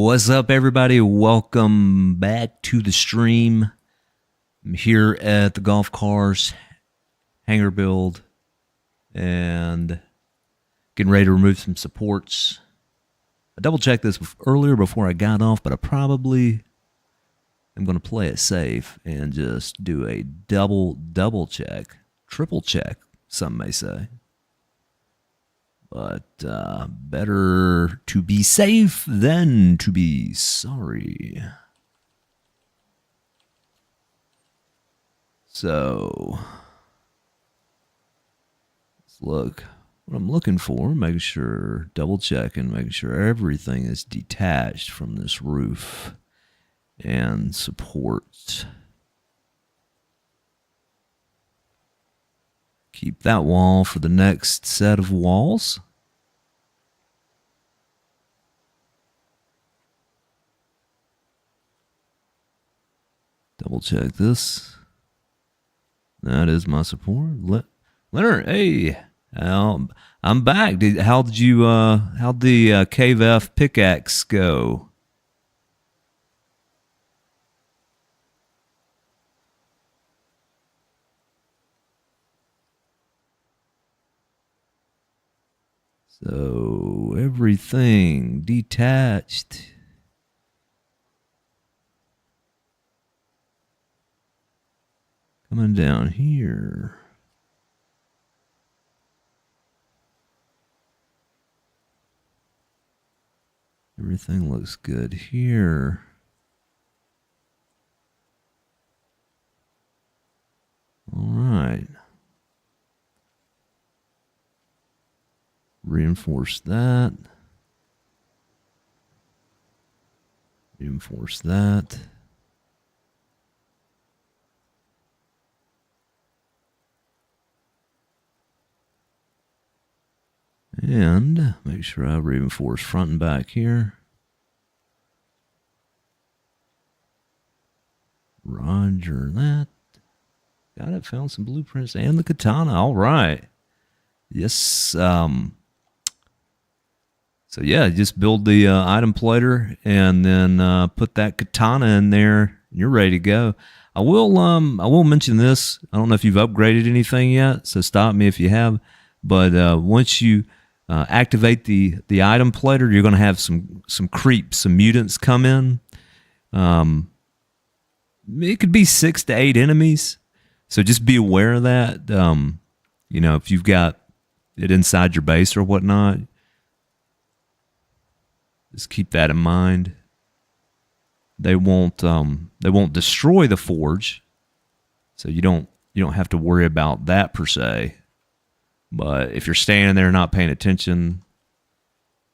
What's up, everybody? Welcome back to the stream. I'm here at the golf cars hangar build and getting ready to remove some supports. I double checked this earlier before I got off, but I probably am going to play it safe and just do a double check, triple check, some may say. But better to be safe than to be sorry. So, let's look what I'm looking for. Making sure, double checking, making sure everything is detached from this roof and supports. Keep that wall for the next set of walls. Double check this. That is my support. Leonard, hey, I'm back. How'd the Cave F pickaxe go? So everything detached. Coming down here. Everything looks good here. All right. Reinforce that. Reinforce that. And make sure I reinforce front and back here. Roger that. Got it. Found some blueprints and the katana. All right. Yes. So yeah, just build the item plater and then put that katana in there. And you're ready to go. I will mention this. I don't know if you've upgraded anything yet, so stop me if you have. But once you activate the item plater, you're going to have some creeps, some mutants come in. It could be 6 to 8 enemies, so just be aware of that. You know, if you've got it inside your base or whatnot, just keep that in mind. They won't destroy the forge, so you don't have to worry about that per se. But if you're standing there not paying attention,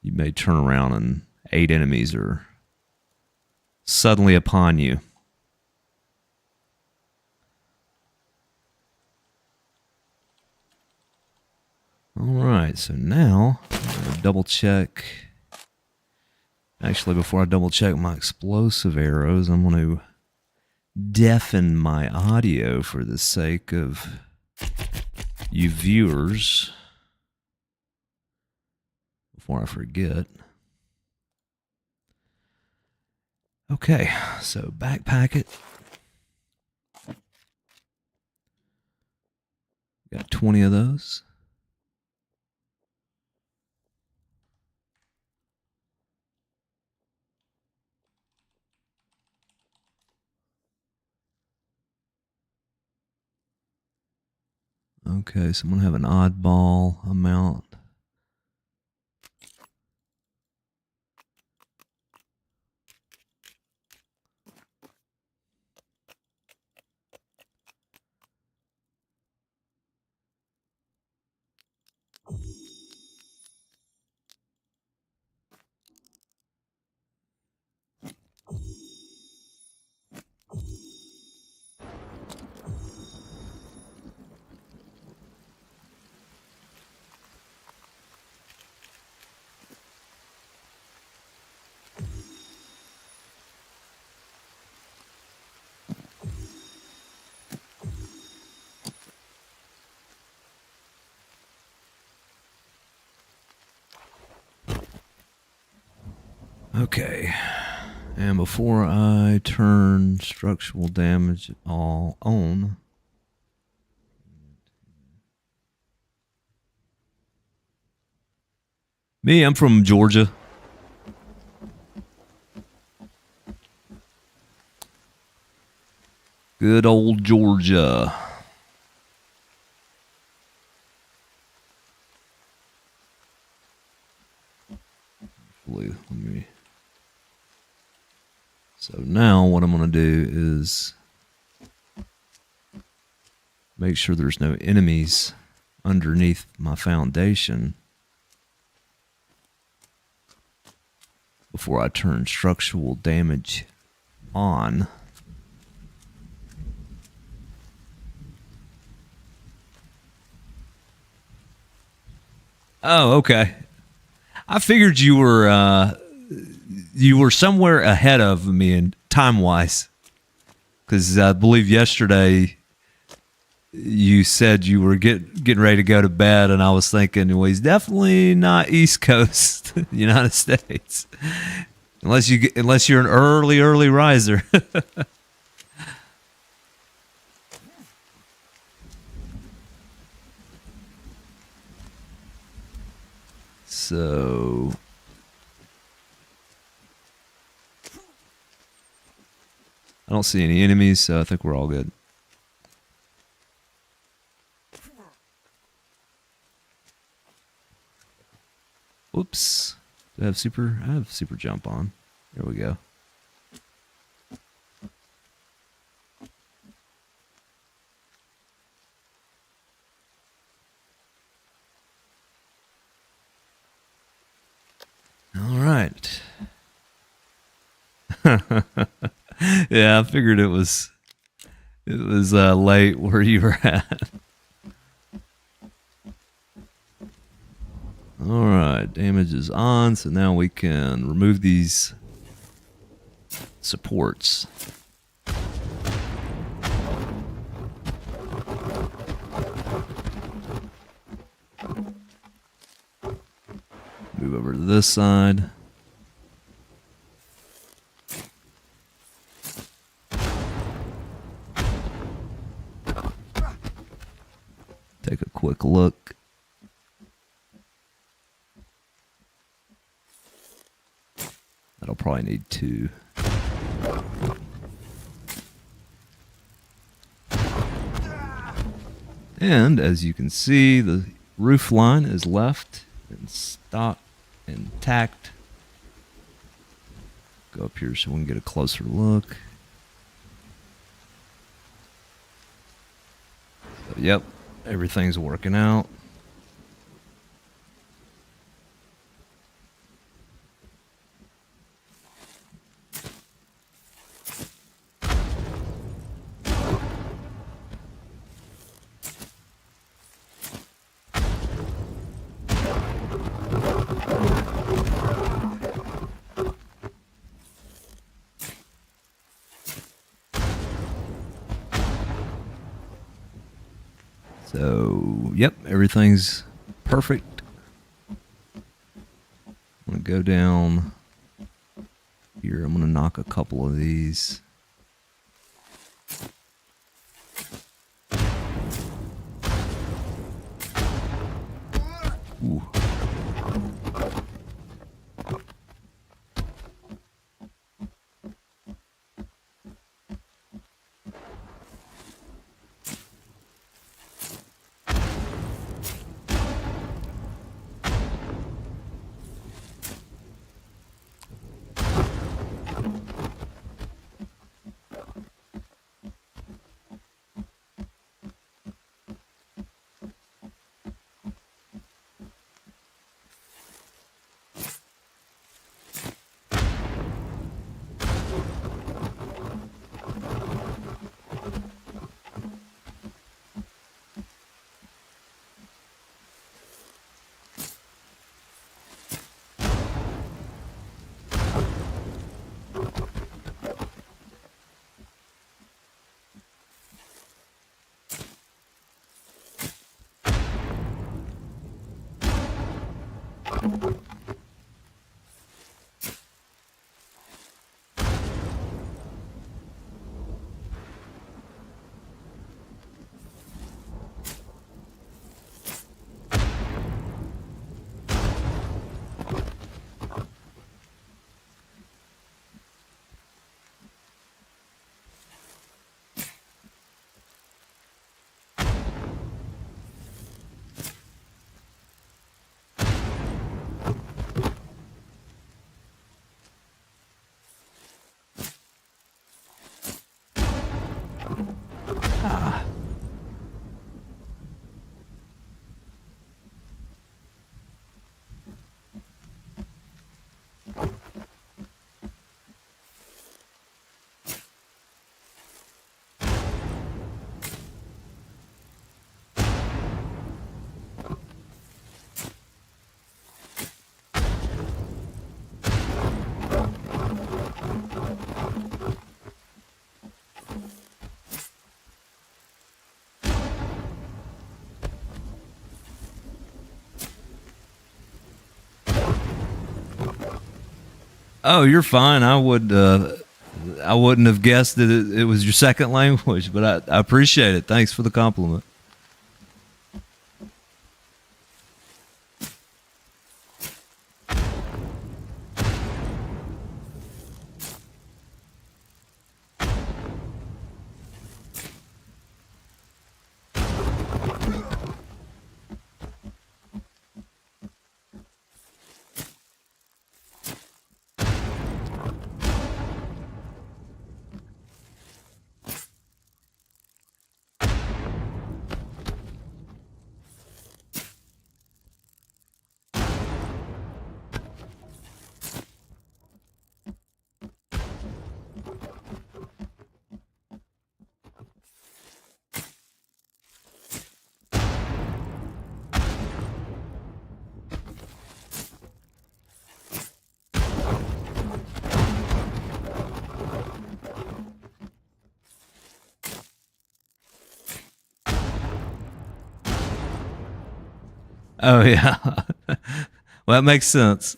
you may turn around and 8 enemies are suddenly upon you. All right, so now I'm going to double check. Actually, before I double check my explosive arrows, I'm going to deafen my audio for the sake of you viewers before I forget. Okay, so backpack it. Got 20 of those. Okay, so I'm going to have an oddball amount. Okay. And before I turn structural damage all on, I'm from Georgia. Good old Georgia. So now what I'm going to do is make sure there's no enemies underneath my foundation before I turn structural damage on. Oh, okay. I figured you were somewhere ahead of me in time-wise, because I believe yesterday you said you were getting ready to go to bed, and I was thinking, well, he's definitely not East Coast United States, unless you're an early riser. So I don't see any enemies, so I think we're all good. Whoops. Do I have super jump on. There we go. All right. Yeah, I figured it was late where you were at. All right, damage is on, so now we can remove these supports. Move over to this side. Take a quick look. That'll probably need 2. And as you can see, the roof line is left and stock intact. Go up here so we can get a closer look. So, yep, everything's working out. So, yep, everything's perfect. I'm going to go down here. I'm going to knock a couple of these. Ooh. Oh, you're fine. I wouldn't have guessed that it was your second language, but I appreciate it. Thanks for the compliment. Oh yeah. Well, that makes sense.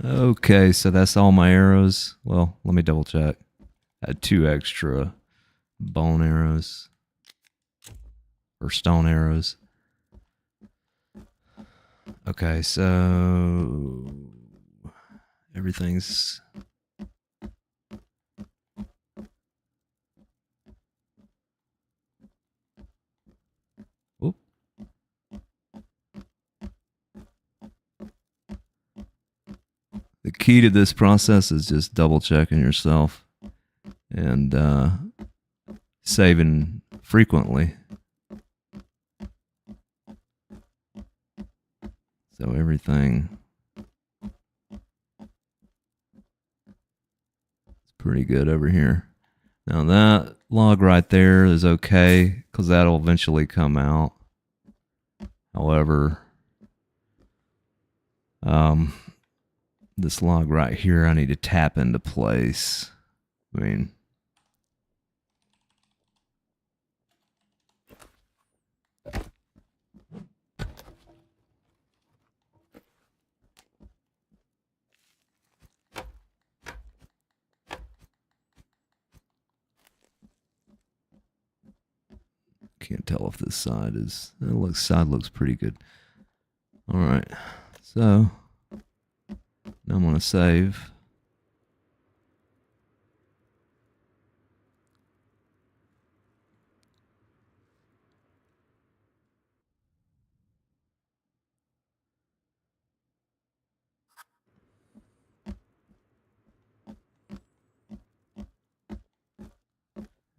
Okay, so that's all my arrows. Well, let me double check. I had 2 extra bone arrows or stone arrows. Okay, so everything's Oop. The key to this process is just double checking yourself and saving frequently. So everything is pretty good over here. Now that log right there is okay because that'll eventually come out. However, this log right here I need to tap into place. I mean, can't tell if this side is. Side looks pretty good. All right, so now I'm gonna save.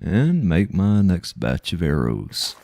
And make my next batch of arrows.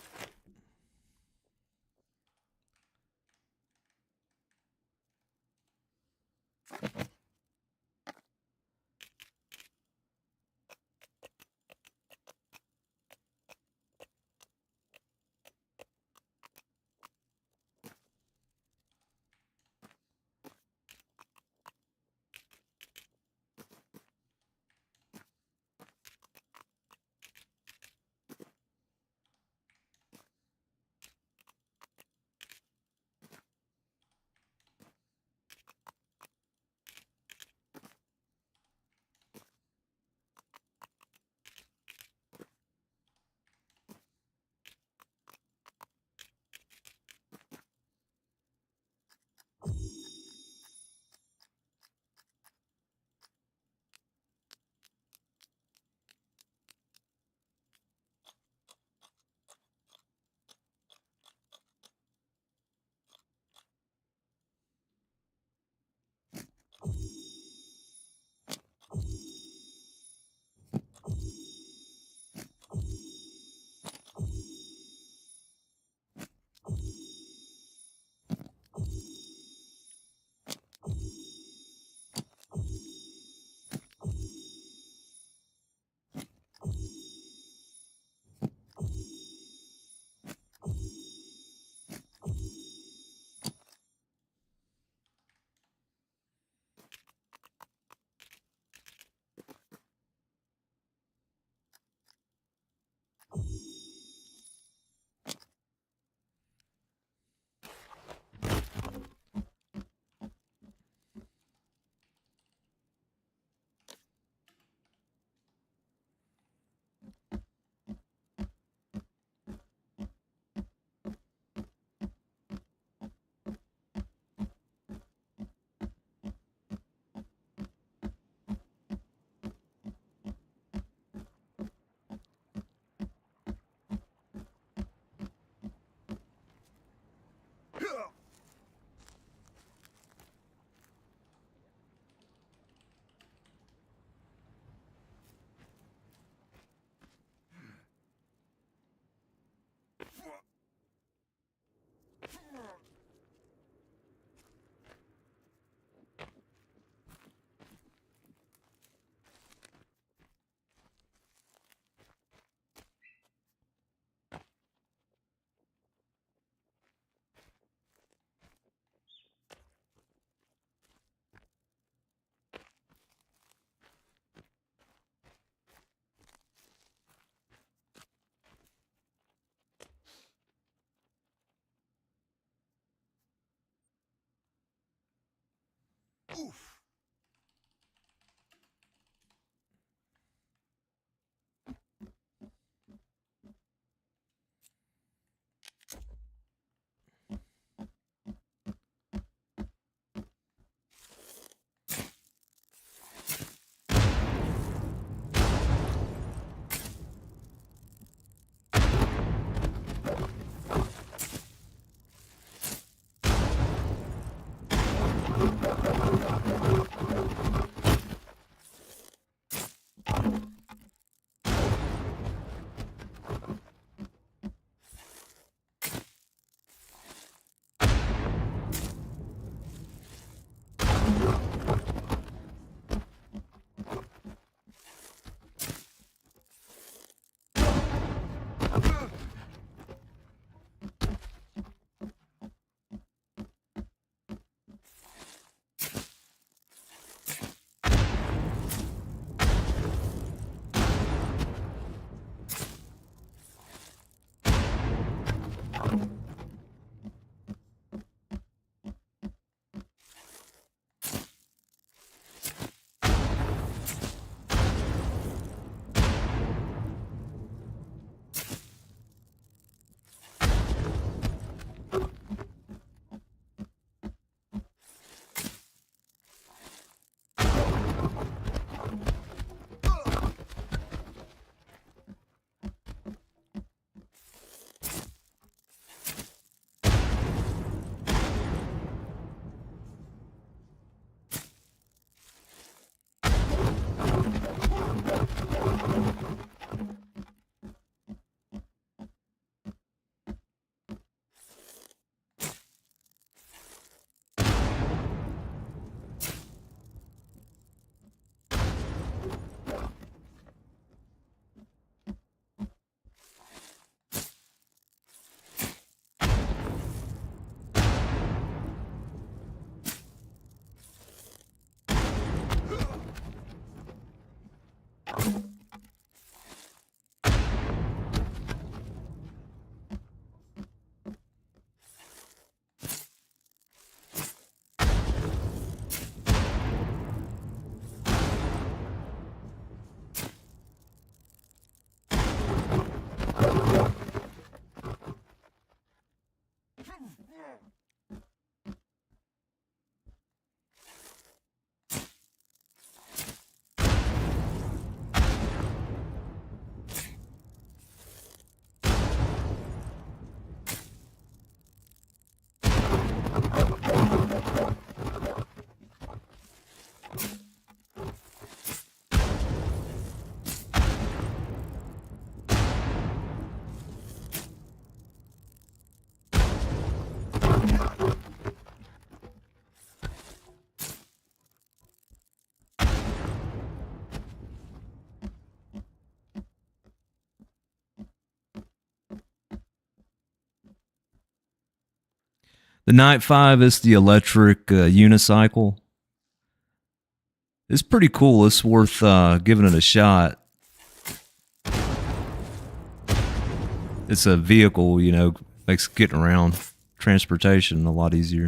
The Night 5 is the electric unicycle. It's pretty cool. It's worth giving it a shot. It's a vehicle, you know, makes getting around transportation a lot easier.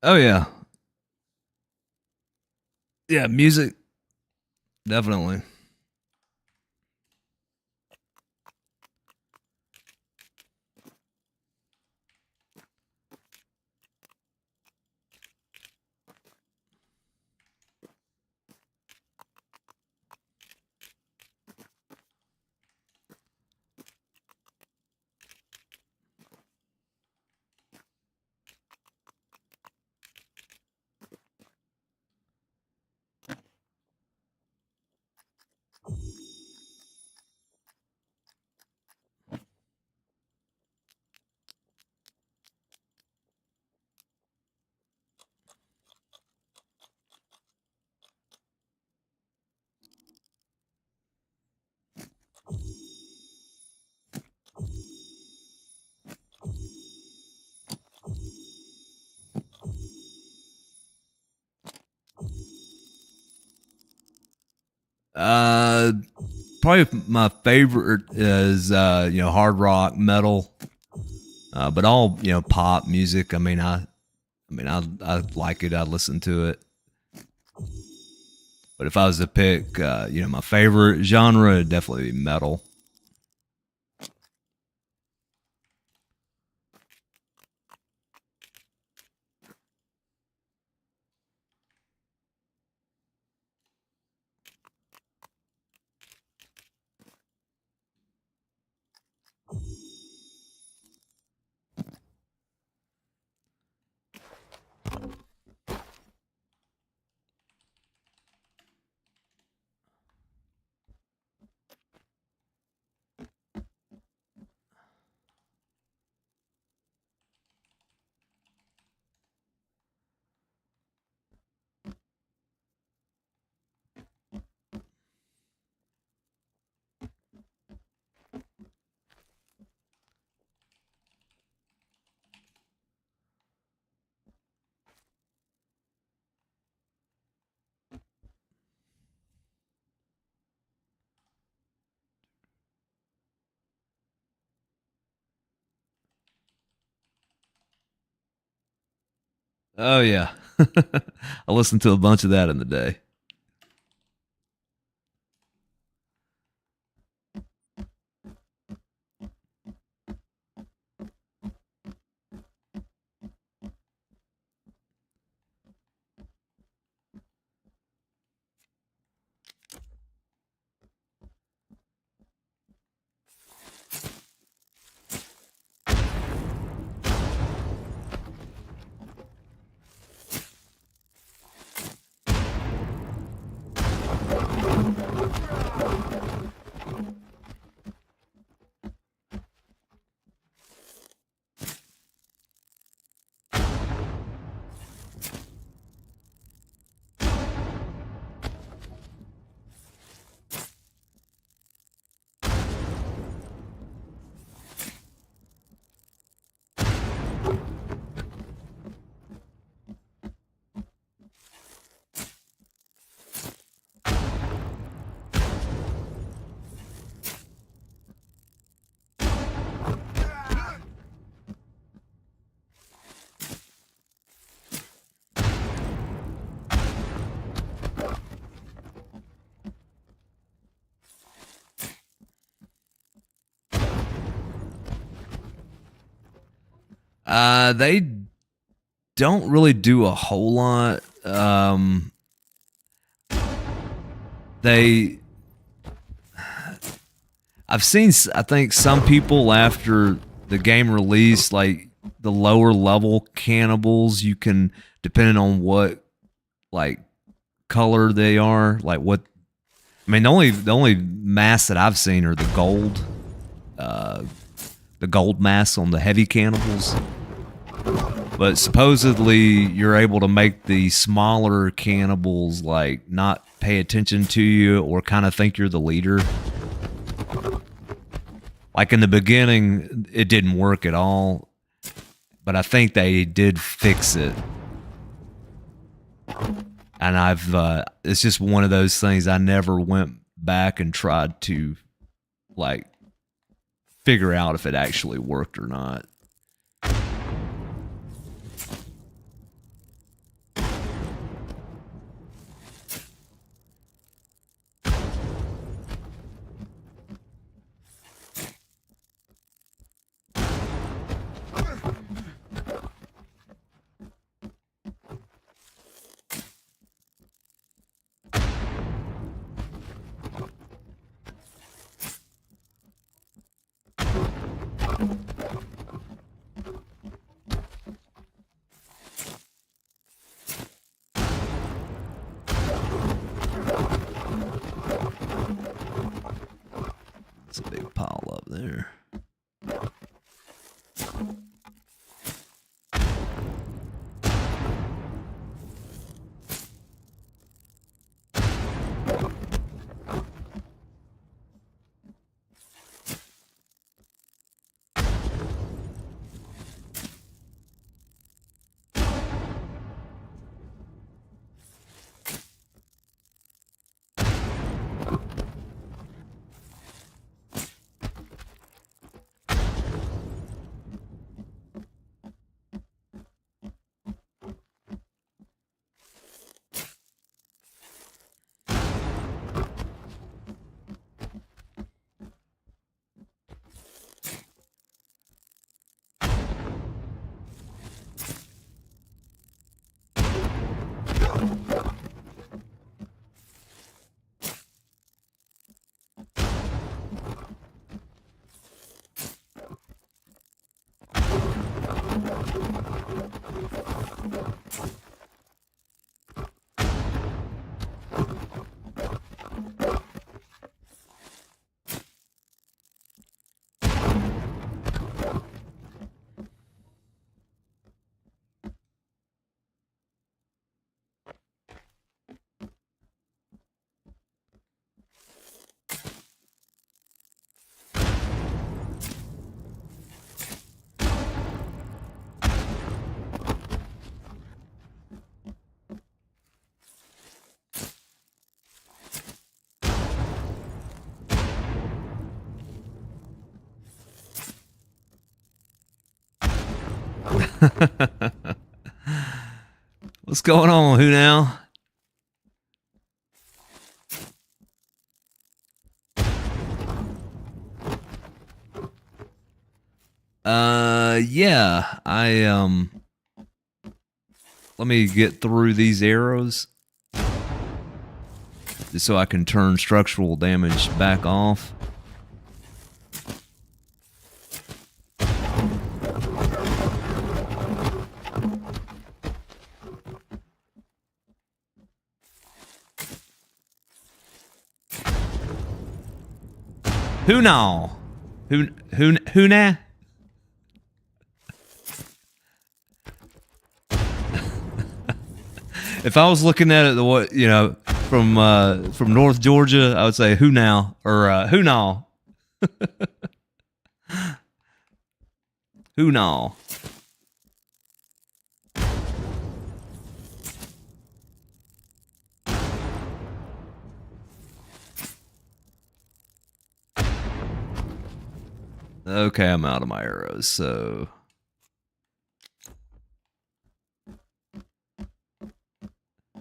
Oh yeah. Yeah, music definitely. Uh Probably my favorite is hard rock, metal, but all pop music. I like it. I listen to it. But if I was to pick, my favorite genre, it'd definitely be metal. Oh yeah, I listened to a bunch of that in the day. They don't really do a whole lot. They, I've seen, I think some people after the game release, like the lower level cannibals, you can, depending on what like color they are, like what. I mean, the only masks that I've seen are the gold masks on the heavy cannibals. But supposedly you're able to make the smaller cannibals like not pay attention to you or kind of think you're the leader. Like in the beginning, it didn't work at all, but I think they did fix it. And it's just one of those things I never went back and tried to like figure out if it actually worked or not. pile up there. What's going on? Who now? Yeah, let me get through these arrows just so I can turn structural damage back off. Who now? Who now? If I was looking at it, from North Georgia, I would say who now or who now. Who now? Okay, I'm out of my arrows, so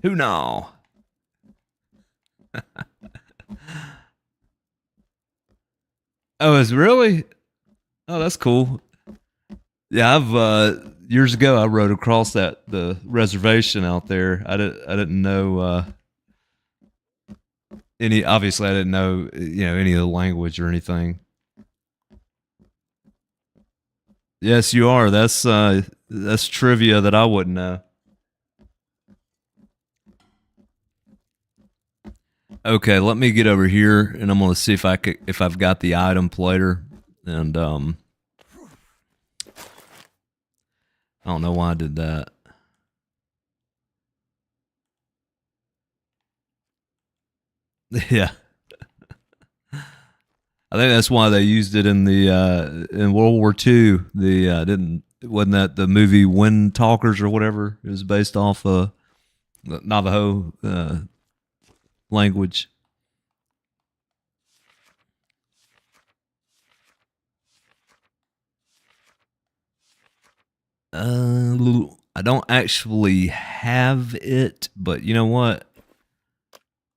who now? Oh, is really? Oh, that's cool. Yeah, I've years ago I rode across the reservation out there. I didn't know any. Obviously, I didn't know any of the language or anything. Yes, you are. That's trivia that I wouldn't know. Okay, let me get over here, and I'm gonna see if I've got the item plater, and I don't know why I did that. Yeah, I think that's why they used it in the in World War II. Wasn't that the movie Wind Talkers or whatever? It was based off Navajo language. I don't actually have it, but you know what?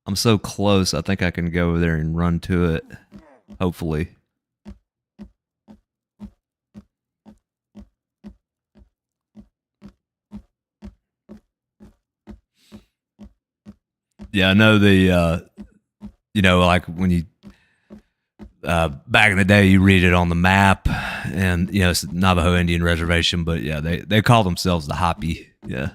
I'm so close. I think I can go over there and run to it. Hopefully. Yeah, I know like when you back in the day, you read it on the map, and it's a Navajo Indian reservation. But yeah, they call themselves the Hopi. Yeah.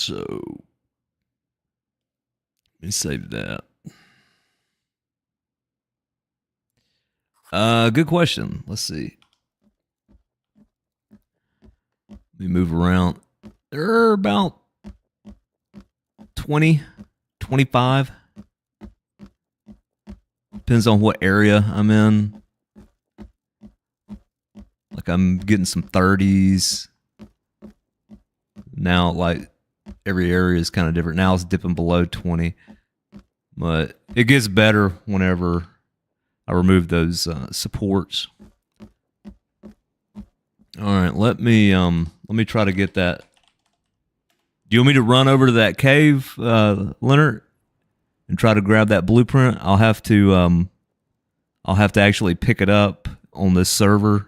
So let me save that. Good question. Let's see. Let me move around. There are about 20, 25. Depends on what area I'm in. Like I'm getting some 30s. Now, like every area is kind of different. Now it's dipping below 20. But it gets better whenever I remove those supports. All right, let me try to get that. Do you want me to run over to that cave, Leonard, and try to grab that blueprint? I'll have to actually pick it up on this server.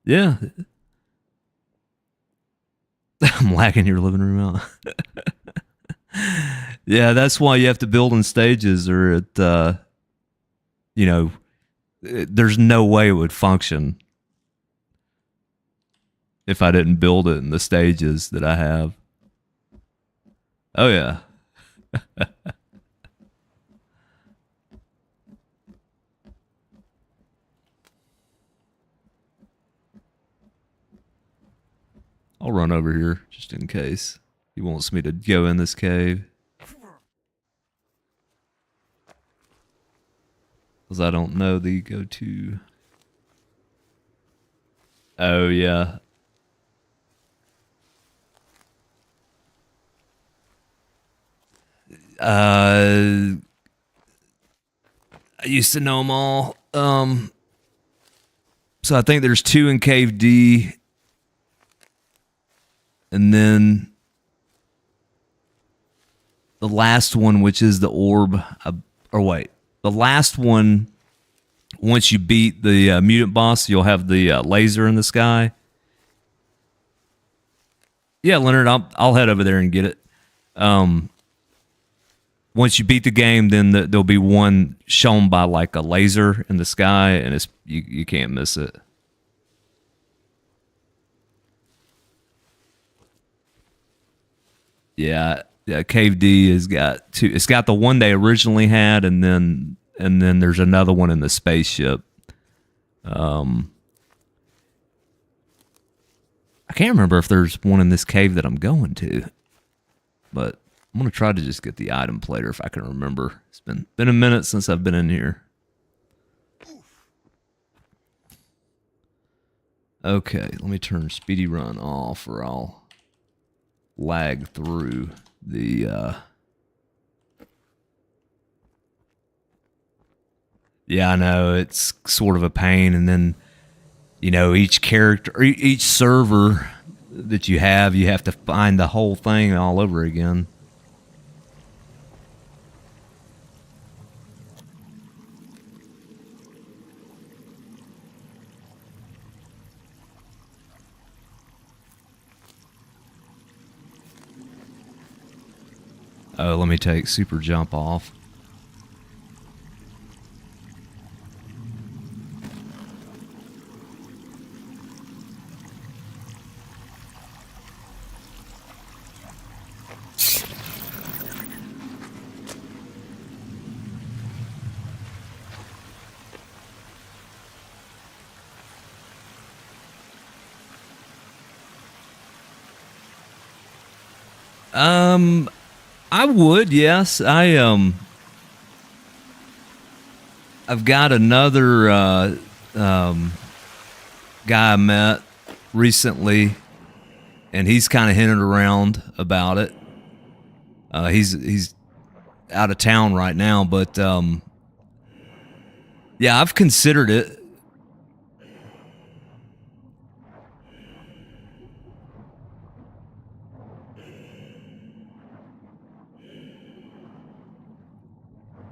Yeah. I'm lagging your living room out. Yeah, that's why you have to build in stages, or it, there's no way it would function if I didn't build it in the stages that I have. Oh, yeah. I'll run over here just in case he wants me to go in this cave. Because I don't know the go-to. Oh, yeah. I used to know them all. So I think there's 2 in Cave D. And then the last one, which is the orb. The last one, once you beat the mutant boss, you'll have the laser in the sky. Yeah, Leonard, I'll head over there and get it. Once you beat the game, then there'll be one shown by like a laser in the sky, and you can't miss it. Yeah, Cave D has got 2. It's got the one they originally had, and then there's another one in the spaceship. I can't remember if there's one in this cave that I'm going to, but I'm gonna try to just get the item plater if I can remember. It's been a minute since I've been in here. Okay, let me turn speedy run off, or I'll lag through the yeah, I know it's sort of a pain, and then each character, each server that you have to find the whole thing all over again. Oh, let me take super jump off. I would, yes. I've got another guy I met recently, and he's kind of hinted around about it. He's out of town right now, but yeah, I've considered it.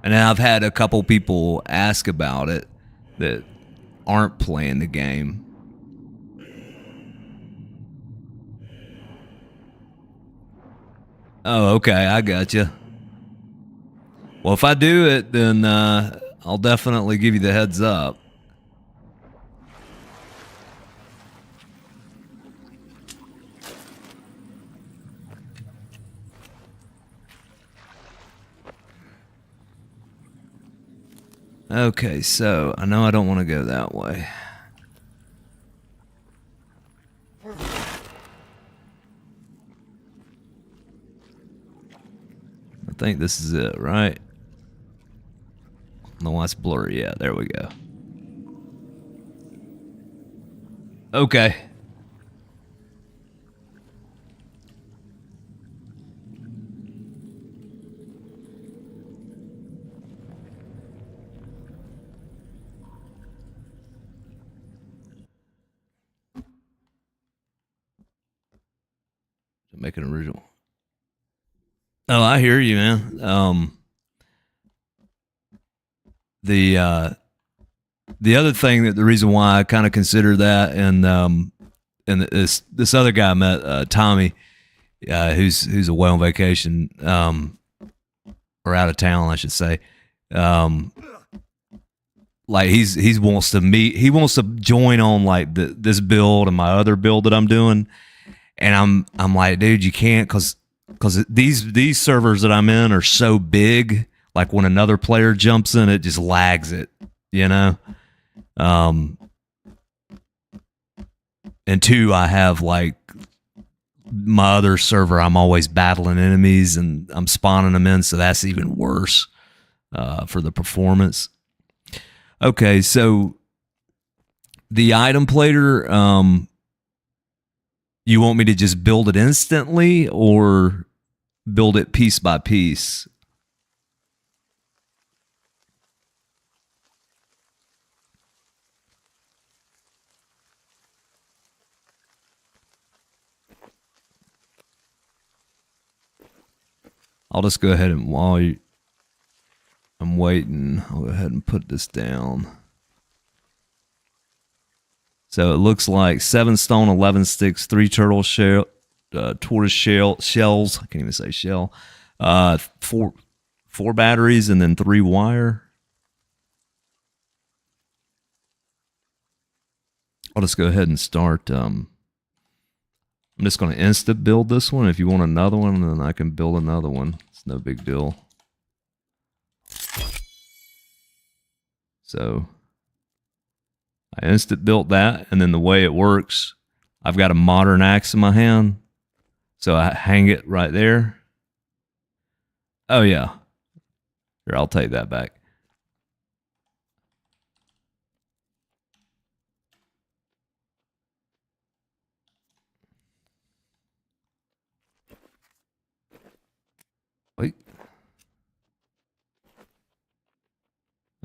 And I've had a couple people ask about it that aren't playing the game. Oh, okay, I got you. Well, if I do it, then I'll definitely give you the heads up. Okay, so I know I don't want to go that way. I think this is it, right? No, it's blurry. Yeah, there we go. Okay. Make an original. Oh, I hear you, man. The other thing that the reason why I kind of consider that, and this other guy I met, Tommy, who's away on vacation, or out of town, I should say. Like he wants to join on like this build and my other build that I'm doing, and I'm like, dude, you can't, because these servers that I'm in are so big. Like when another player jumps in, it just lags it, you know. And two, I have like my other server, I'm always battling enemies and I'm spawning them in, so that's even worse for the performance. Okay, so the item plater, you want me to just build it instantly or build it piece by piece? I'll just go ahead and, while I'm waiting, I'll go ahead and put this down. So it looks like 7 stone, 11 sticks, 3 turtle shell, tortoise shells. I can't even say shell. 4 batteries, and then 3 wire. I'll just go ahead and start. I'm just going to instant build this one. If you want another one, then I can build another one. It's no big deal. So I instant built that, and then the way it works, I've got a modern axe in my hand, so I hang it right there. Oh yeah, here, I'll take that back. Wait.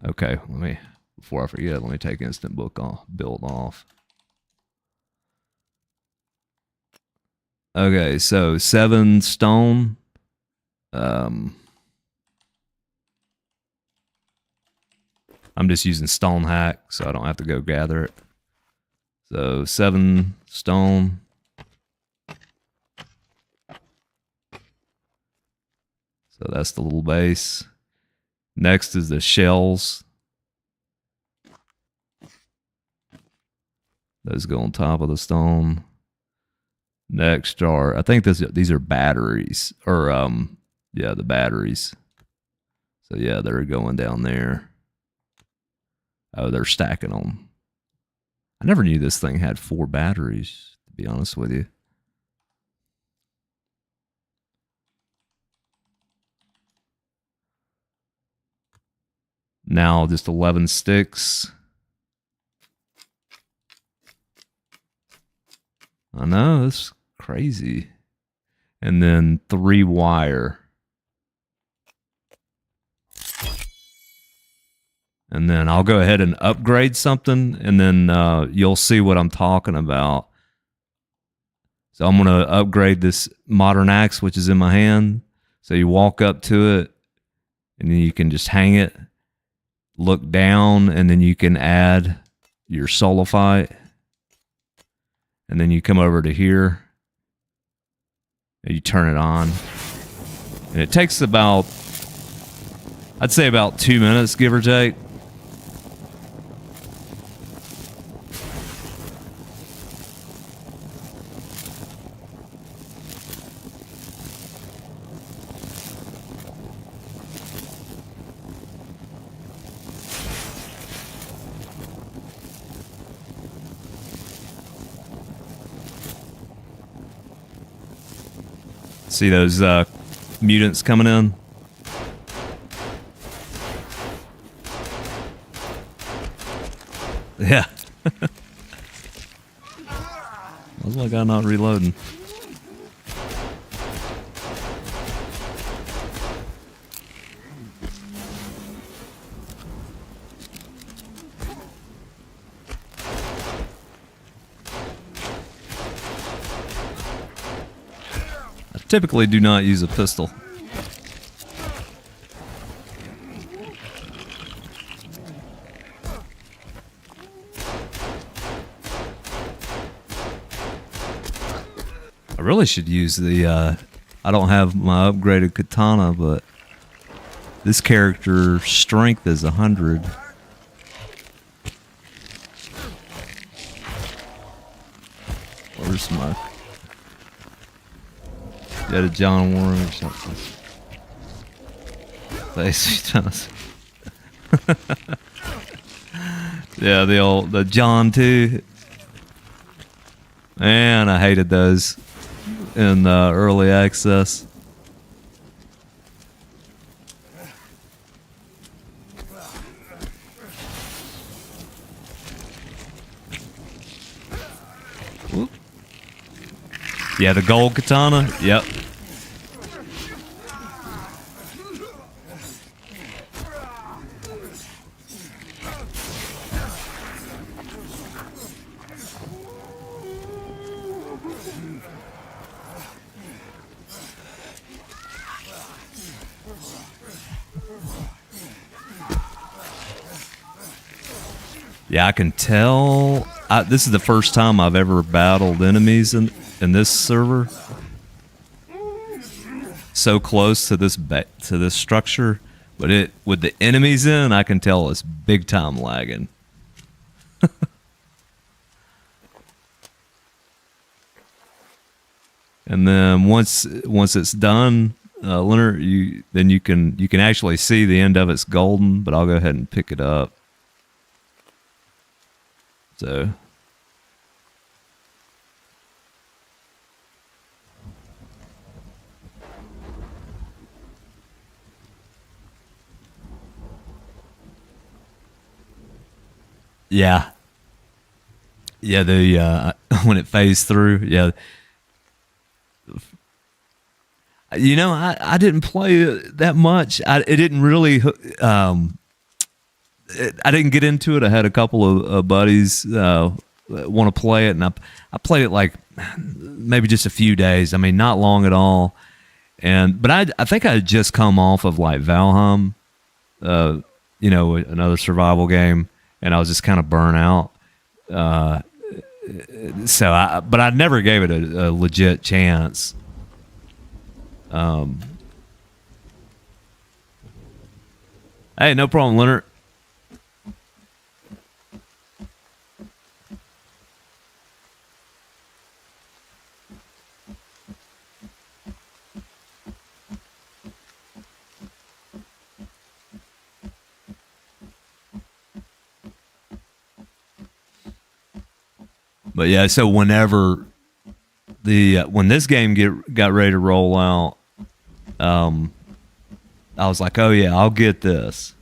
Okay, let me, before I forget, let me take instant build off. Okay, so 7 stone. I'm just using stonehack, so I don't have to go gather it. So 7 stone. So that's the little base. Next is the shells. Those go on top of the stone. Next are, I think these are batteries, or yeah, the batteries. So yeah, they're going down there. Oh, they're stacking them. I never knew this thing had 4 batteries, to be honest with you. Now just 11 sticks. I know, it's crazy. And then 3 wire. And then I'll go ahead and upgrade something, and then you'll see what I'm talking about. So I'm going to upgrade this modern axe, which is in my hand. So you walk up to it, and then you can just hang it, look down, and then you can add your sulfite. And then you come over to here, and you turn it on. And it takes about, I'd say about 2 minutes, give or take. See those mutants coming in? Yeah. Why's my guy not reloading? I typically do not use a pistol. I really should use the, I don't have my upgraded katana, but this character's strength is 100. Where's my... Got a John Warren or something. Yeah, the John 2. Man, I hated those in early access. Whoop. Yeah, the gold katana. Yep. Yeah, I can tell. This is the first time I've ever battled enemies in this server. So close to this structure, but with the enemies in, I can tell it's big time lagging. And then once it's done, Leonard, you can actually see the end of it's golden. But I'll go ahead and pick it up. So. Yeah. Yeah, the when it phased through, yeah. You know, I didn't play it that much. It didn't really I didn't get into it. I had a couple of buddies want to play it, and I played it like maybe just a few days. I mean, not long at all. But I think I had just come off of like Valheim, you know, another survival game, and I was just kind of burnt out. But I never gave it a legit chance. Hey, no problem, Leonard. But yeah, so whenever when this game got ready to roll out, I was like, oh yeah, I'll get this.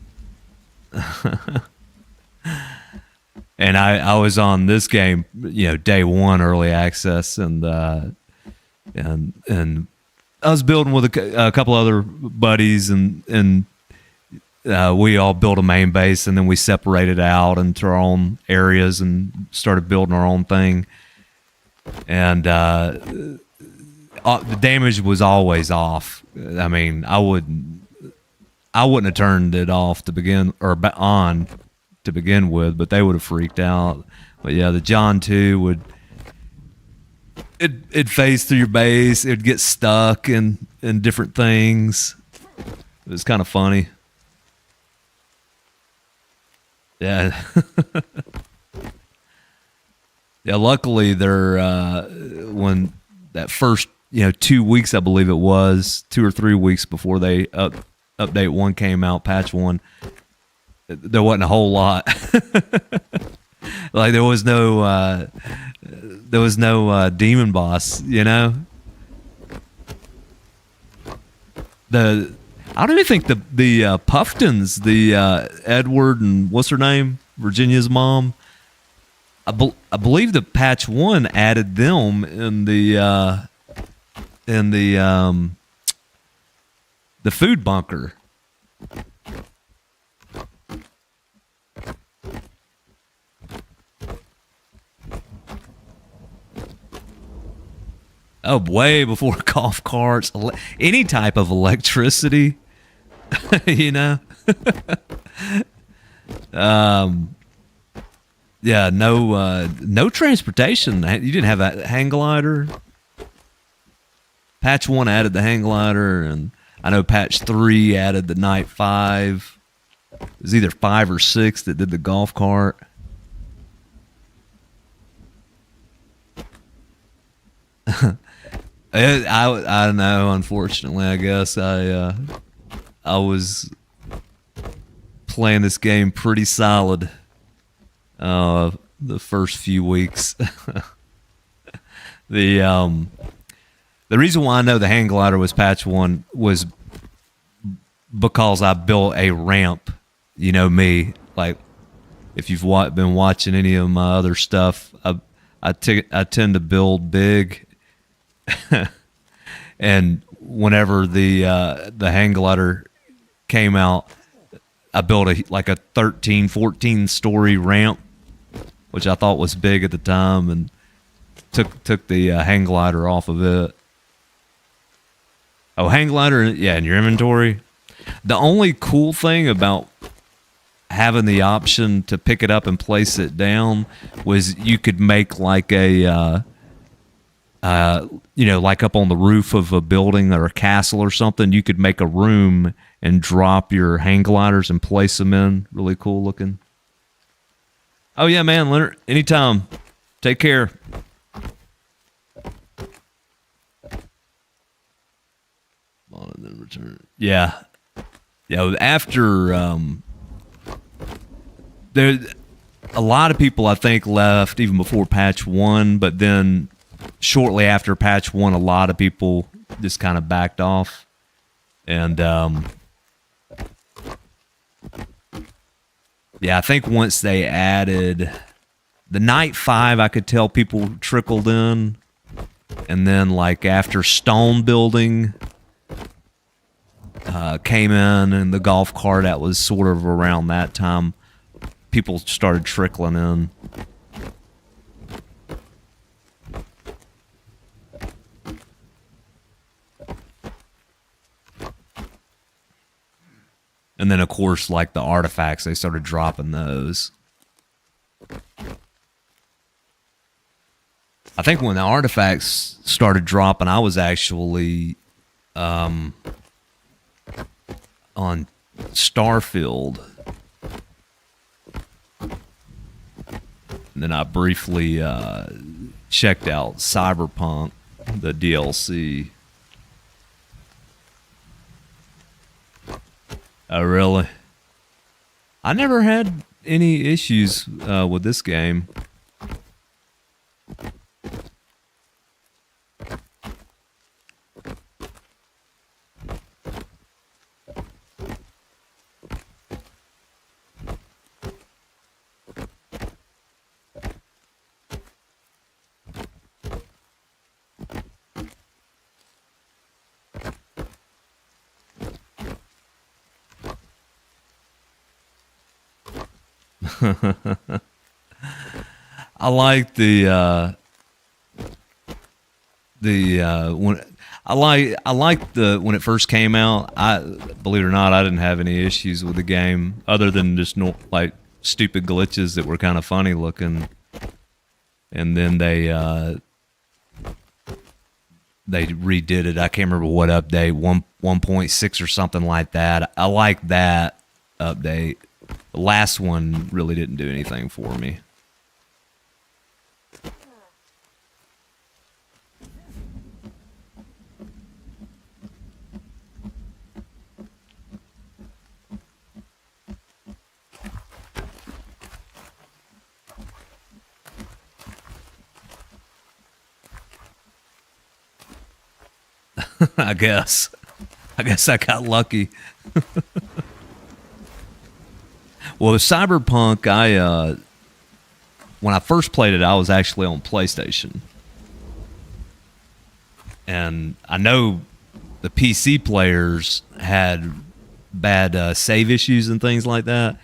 And I was on this game, you know, day one early access, and I was building with a couple other buddies, and we all built a main base, and then we separated out into our own areas and started building our own thing. And the damage was always off. I mean, I wouldn't have turned it off to begin on to begin with, but they would have freaked out. But yeah, the John 2 it'd phase through your base. It'd get stuck in different things. It was kind of funny. Yeah. Yeah, luckily they're when that first, 2 weeks, I believe it was 2 or 3 weeks before they update 1 came out, patch 1, there wasn't a whole lot. Like there was no demon boss, the I don't even think the Puftons, the Edward and what's her name, Virginia's mom. I believe the patch 1 added them in the food bunker. Oh, way before golf carts, any type of electricity, you know. Yeah, no transportation. You didn't have a hang glider. Patch 1 added the hang glider, and I know patch 3 added the night 5. It was either 5 or 6 that did the golf cart. I know. Unfortunately, I guess I was playing this game pretty solid the first few weeks. The reason why I know the hang glider was patch 1 was because I built a ramp. You know me, like if you've been watching any of my other stuff, I tend to build big. And whenever the hang glider came out, I built a 13, 14 story ramp, which I thought was big at the time, and took the hang glider off of it. Oh, hang glider, yeah, in your inventory. The only cool thing about having the option to pick it up and place it down was you could make like a like up on the roof of a building or a castle or something, you could make a room and drop your hang gliders and place them in. Really cool looking. Oh, yeah, man, Leonard, anytime. Take care. On and then return. Yeah. Yeah, after... there, a lot of people, I think, left even before patch 1, but then... shortly after patch 1, a lot of people just kind of backed off. And, yeah, I think once they added the night 5, I could tell people trickled in. And then, like, after stone building came in and the golf cart, that was sort of around that time, people started trickling in. And then, of course, like the artifacts, they started dropping those. I think when the artifacts started dropping, I was actually on Starfield. And then I briefly checked out Cyberpunk, the DLC. Oh, really? I never had any issues with this game. I like when I like the when it first came out. I believe it or not, I didn't have any issues with the game other than just like stupid glitches that were kind of funny looking. And then they redid it. I can't remember what update, 1.6 or something like that. I like that update. The last one really didn't do anything for me. I guess. I guess I got lucky. Well, with Cyberpunk, when I first played it, I was actually on PlayStation. And I know the PC players had bad save issues and things like that.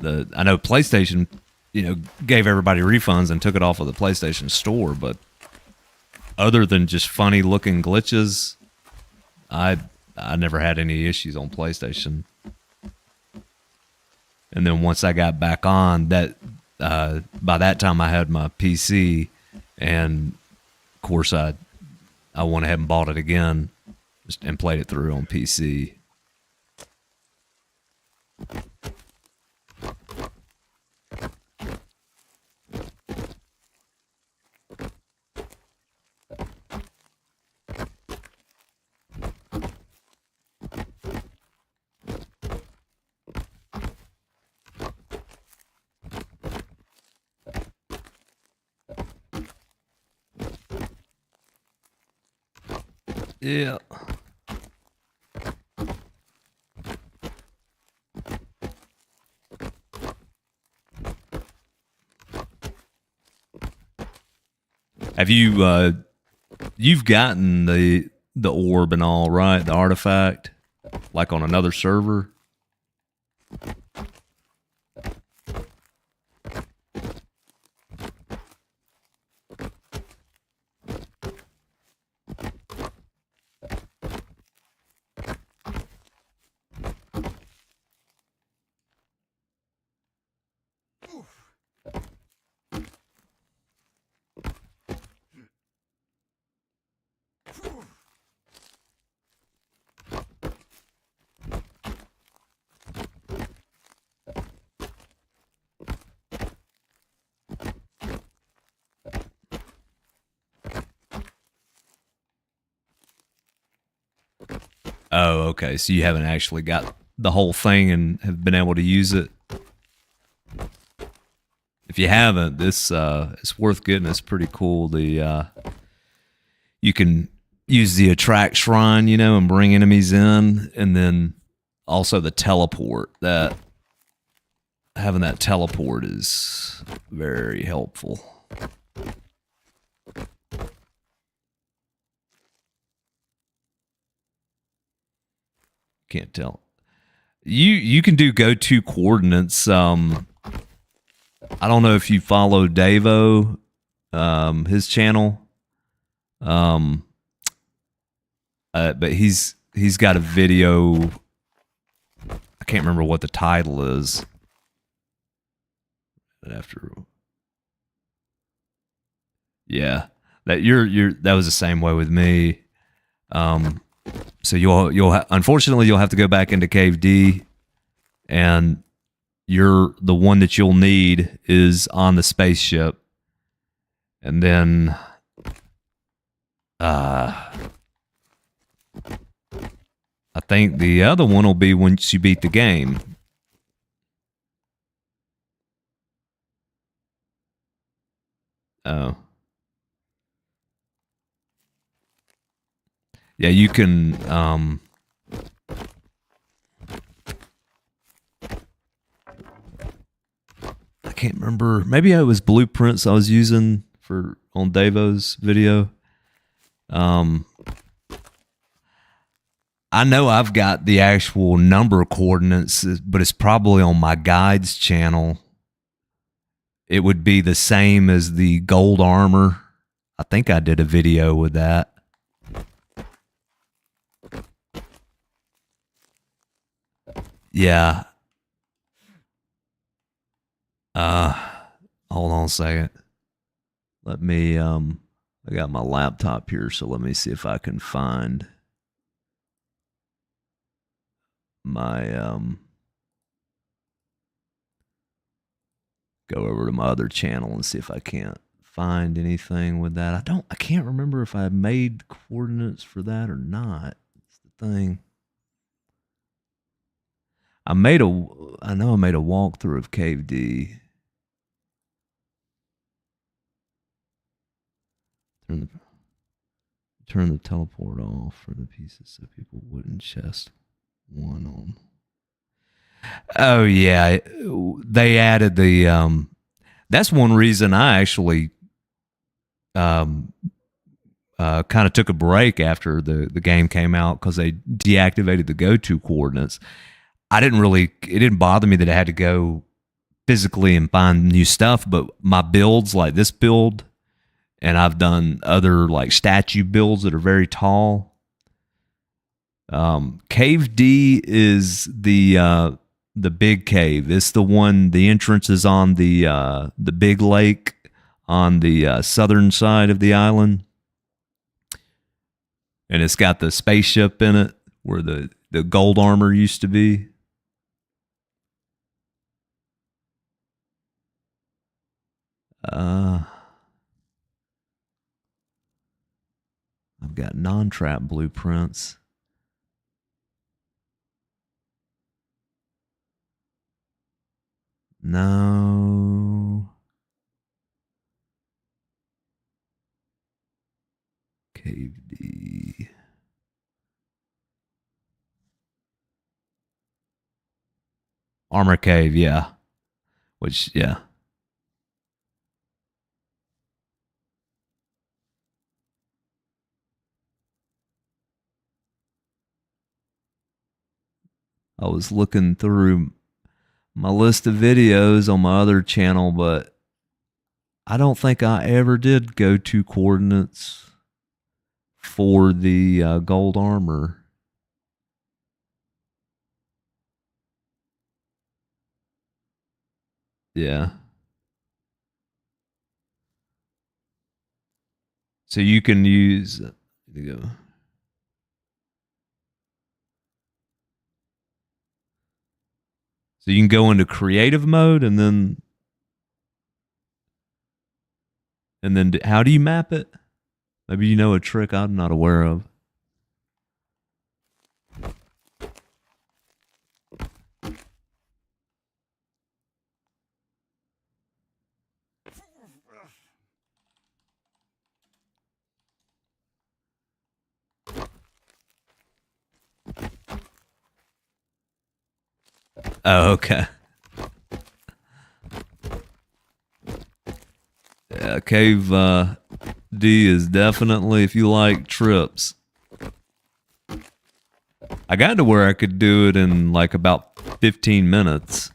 I know PlayStation, gave everybody refunds and took it off of the PlayStation Store, but other than just funny looking glitches, I never had any issues on PlayStation. And then once I got back on, that by that time I had my PC, and of course I went ahead and bought it again and played it through on PC. Yeah. Have you've gotten the orb and all, right? The artifact, like on another server? Oh, okay. So you haven't actually got the whole thing and have been able to use it. If you haven't, this it's worth getting. It's pretty cool. You can use the attract shrine, and bring enemies in, and then also the teleport. That having that teleport is very helpful. Can't tell. You can do go-to coordinates. I don't know if you follow Davo, his channel. But he's got a video. I can't remember what the title is. But yeah, that was the same way with me. So unfortunately you'll have to go back into Cave D, and the one that you'll need is on the spaceship, and then I think the other one will be once you beat the game. Oh. Yeah, you can I can't remember. Maybe it was blueprints I was using on Davo's video. I know I've got the actual number coordinates, but it's probably on my guides channel. It would be the same as the gold armor. I think I did a video with that. Yeah. Hold on a second. Let me I got my laptop here, so let me see if I can find my go over to my other channel and see if I can't find anything with that. I can't remember if I made coordinates for that or not. That's the thing. I know I made a walkthrough of Cave D. Turn the teleport off for the pieces so people wouldn't chest one on. Oh yeah, they added the. That's one reason I actually kind of took a break after the game came out, because they deactivated the goto coordinates. It didn't bother me that I had to go physically and find new stuff, but my builds, like this build, and I've done other like statue builds that are very tall. Cave D is the big cave. It's the one, the entrance is on the big lake on the southern side of the island. And it's got the spaceship in it where the gold armor used to be. I've got non-trap blueprints. No. Cave D. Armor cave, yeah. Which, yeah. I was looking through my list of videos on my other channel, but I don't think I ever did go to coordinates for the gold armor. Yeah. So you can use. There you go. So you can go into creative mode and then how do you map it? Maybe you know a trick I'm not aware of. Oh, okay. Yeah, Cave D is definitely, if you like trips. I got to where I could do it in like about 15 minutes.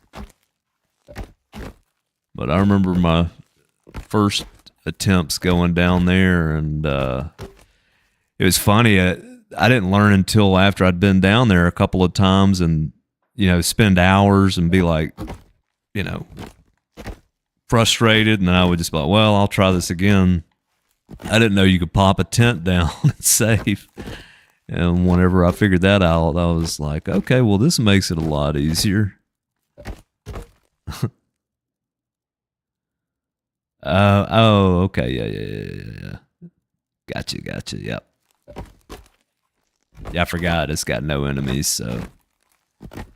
But I remember my first attempts going down there, and it was funny. I didn't learn until after I'd been down there a couple of times and, spend hours and be like, frustrated. And then I would just be like, well, I'll try this again. I didn't know you could pop a tent down and save. And whenever I figured that out, I was like, okay, well, this makes it a lot easier. Oh, okay. Yeah. Gotcha. Yep. Yeah, I forgot it's got no enemies, so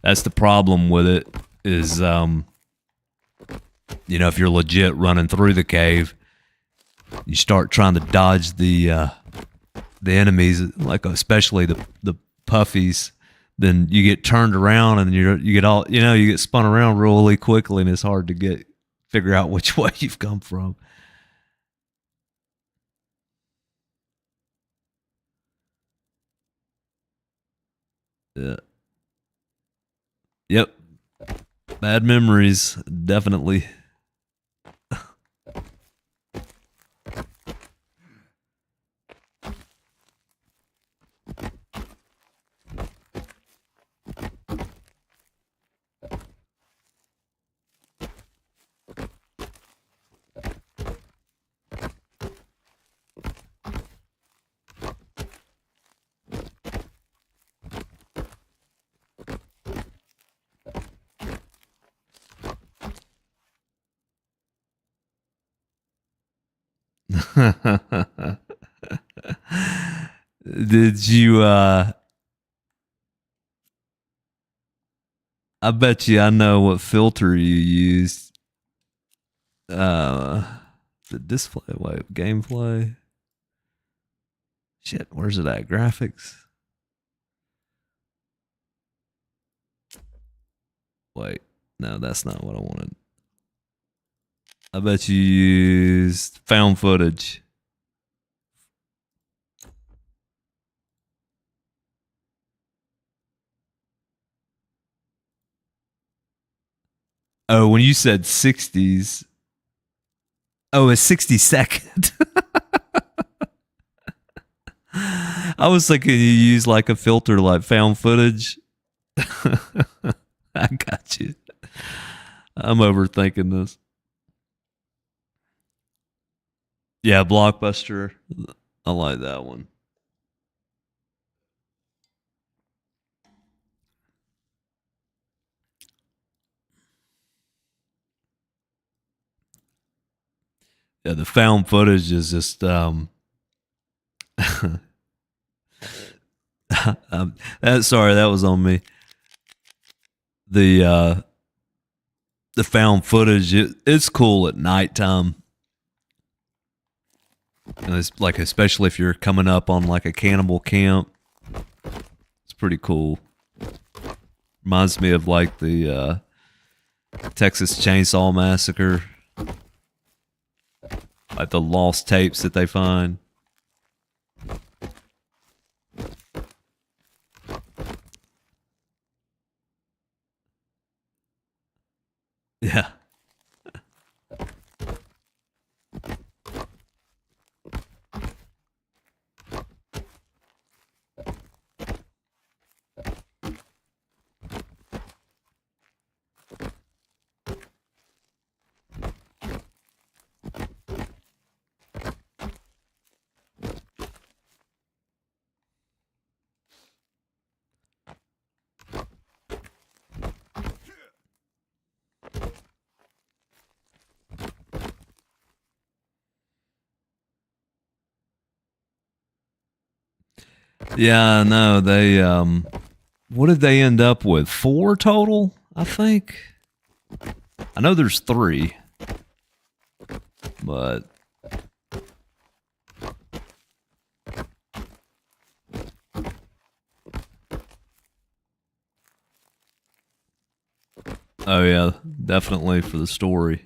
that's the problem with it is, if you're legit running through the cave, you start trying to dodge the enemies, like especially the puffies, then you get turned around and you get all, you get spun around really quickly, and it's hard to figure out which way you've come from. Yeah. Yep. Bad memories, definitely. Did you I bet you I know what filter you used. The display, gameplay. Shit, where's it at? Graphics? Wait, no, that's not what I wanted. I bet you used found footage. Oh, when you said 60s. Oh, a 60-second. I was thinking you use like a filter like found footage. I got you. I'm overthinking this. Yeah, Blockbuster. I like that one. Yeah, the found footage is just sorry, that was on me. The found footage, it's cool at nighttime. And it's like, especially if you're coming up on like a cannibal camp, it's pretty cool. Reminds me of like the Texas Chainsaw Massacre, like the lost tapes that they find. Yeah. Yeah, I know. They what did they end up with? 4 total, I think. I know there's 3. But oh yeah, definitely for the story.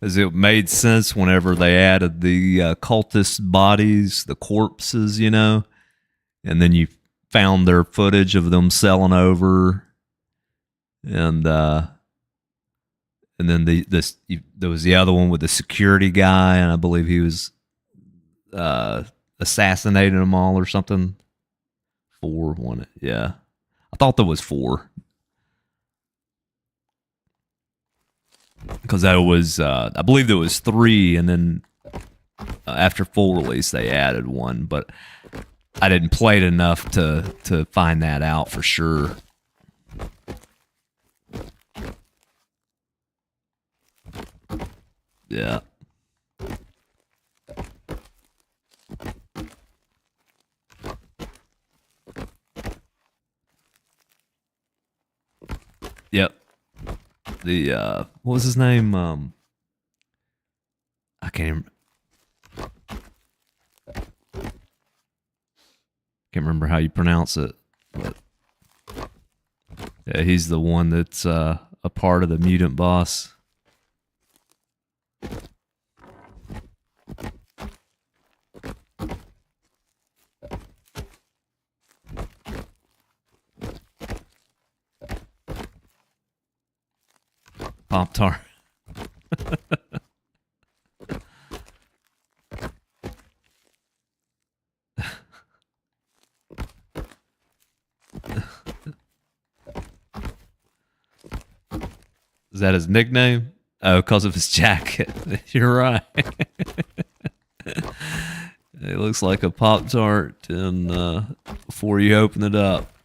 As it made sense whenever they added the cultist bodies, the corpses, you know, and then you found their footage of them selling over, and then there was the other one with the security guy, and I believe he was assassinating them all or something. 4, one, yeah, I thought there was 4. Because that was, I believe there was 3, and then after full release they added 1, but I didn't play it enough to find that out for sure. Yeah. Yep. The what was his name? I can't remember how you pronounce it, but yeah, he's the one that's a part of the mutant boss. Pop-Tart. Is that his nickname? Oh, because of his jacket. You're right. It looks like a Pop-Tart, and before you open it up.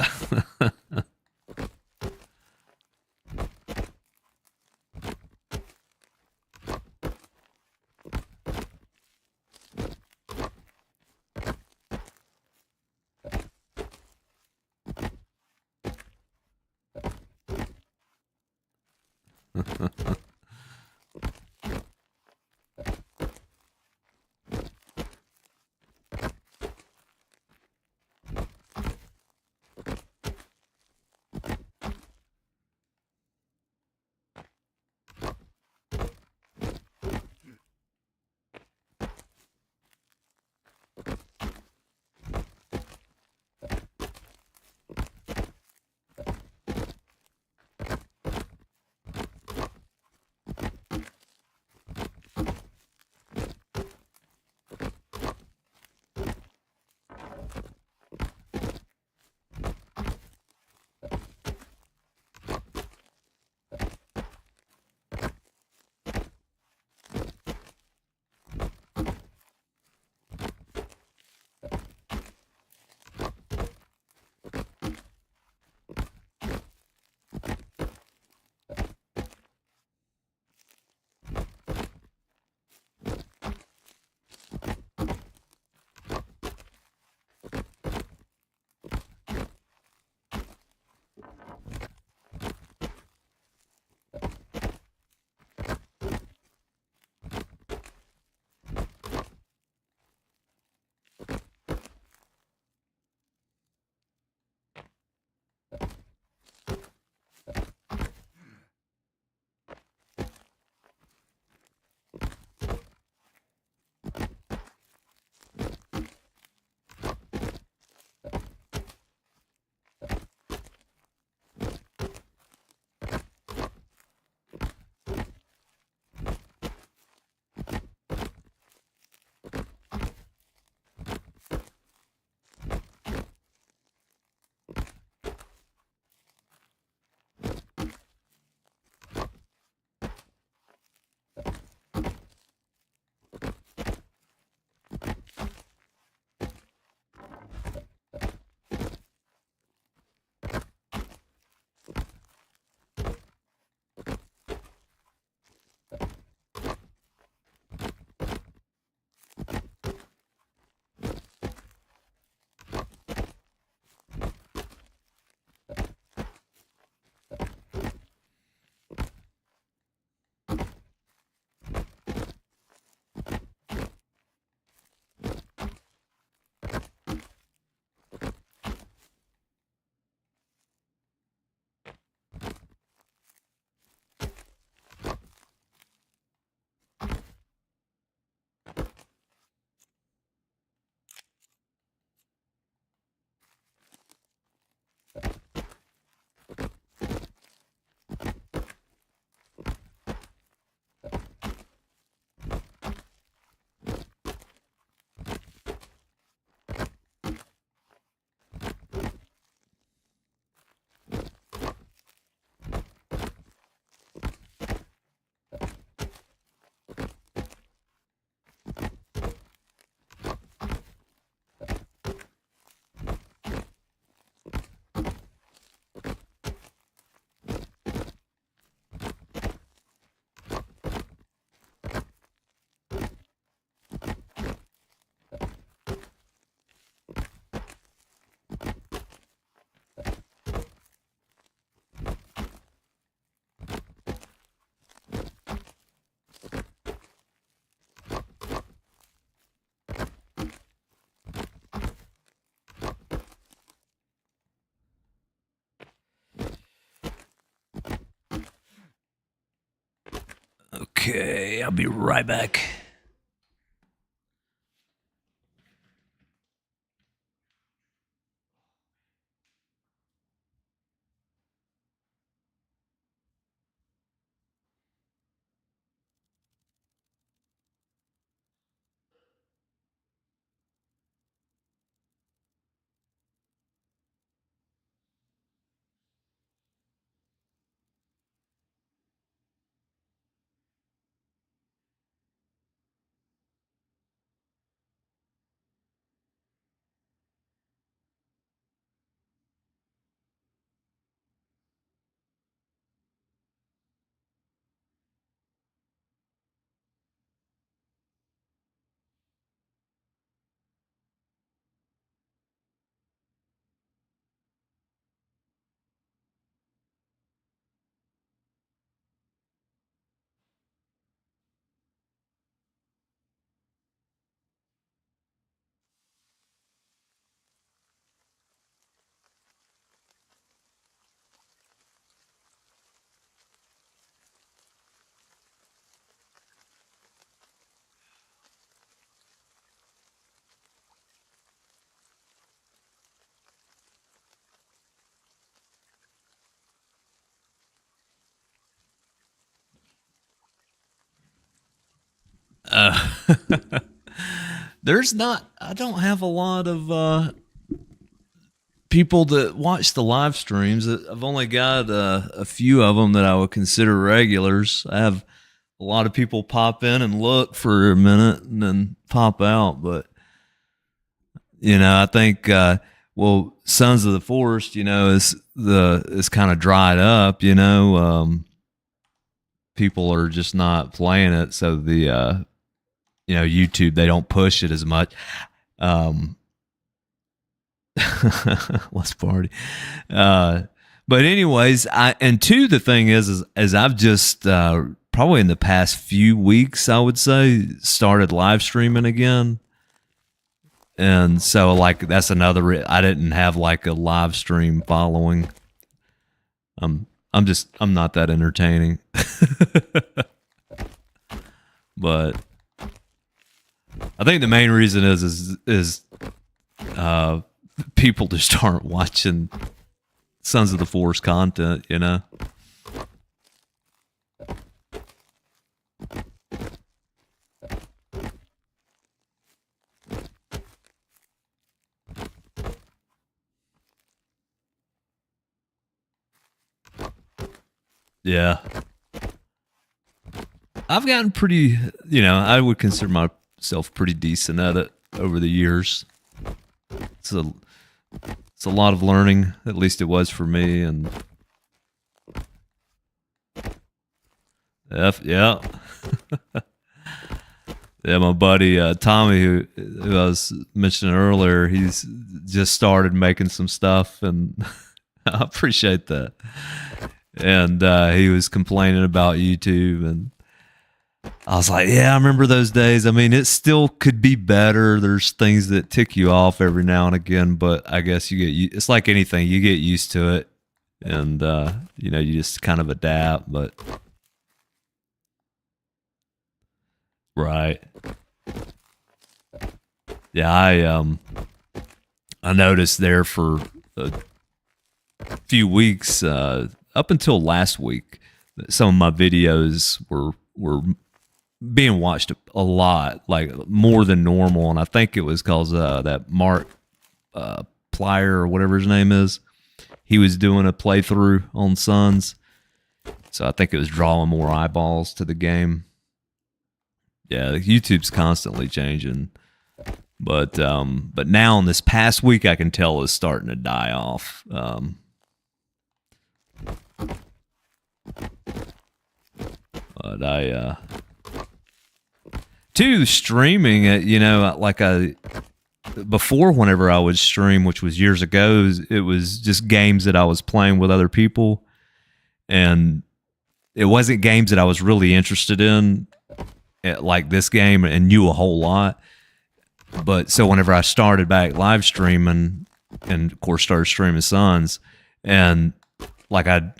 Okay, I'll be right back. I don't have a lot of people that watch the live streams. I've only got a few of them that I would consider regulars. I have a lot of people pop in and look for a minute and then pop out. But, I think, Sons of the Forest, is kind of dried up, people are just not playing it. So the, YouTube, they don't push it as much. Let's party. But anyways, the thing is I've just, probably in the past few weeks, I would say, started live streaming again. And so that's another, I didn't have like a live stream following. I'm not that entertaining. But I think the main reason is people just aren't watching Sons of the Forest content, Yeah. I've gotten pretty, I would consider myself pretty decent at it over the years. It's a lot of learning, at least it was for me. And yeah. Yeah, my buddy Tommy, who I was mentioning earlier, he's just started making some stuff, and I appreciate that. And he was complaining about YouTube, and I was like, yeah, I remember those days. I mean, it still could be better. There's things that tick you off every now and again, but I guess it's like anything, you get used to it, and you just kind of adapt. But right, yeah, I noticed there for a few weeks, up until last week, that some of my videos were being watched a lot, like more than normal. And I think it was because that Mark Plier or whatever his name is, he was doing a playthrough on Sons. So I think it was drawing more eyeballs to the game. Yeah, YouTube's constantly changing. But now in this past week, I can tell it's starting to die off. But streaming it, before, whenever I would stream, which was years ago, it was just games that I was playing with other people, and it wasn't games that I was really interested in, like this game, and knew a whole lot. But so whenever I started back live streaming, and of course started streaming Sons, and like I'd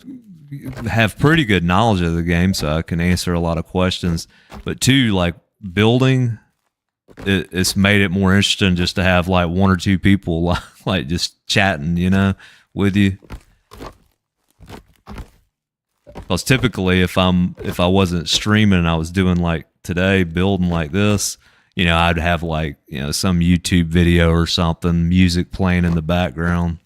have pretty good knowledge of the game, so I can answer a lot of questions. But two, like building, it's made it more interesting just to have like one or two people like just chatting, you know, with you. Because typically, if I wasn't streaming and I was doing like today, building like this, you know, I'd have like, you know, some YouTube video or something, music playing in the background.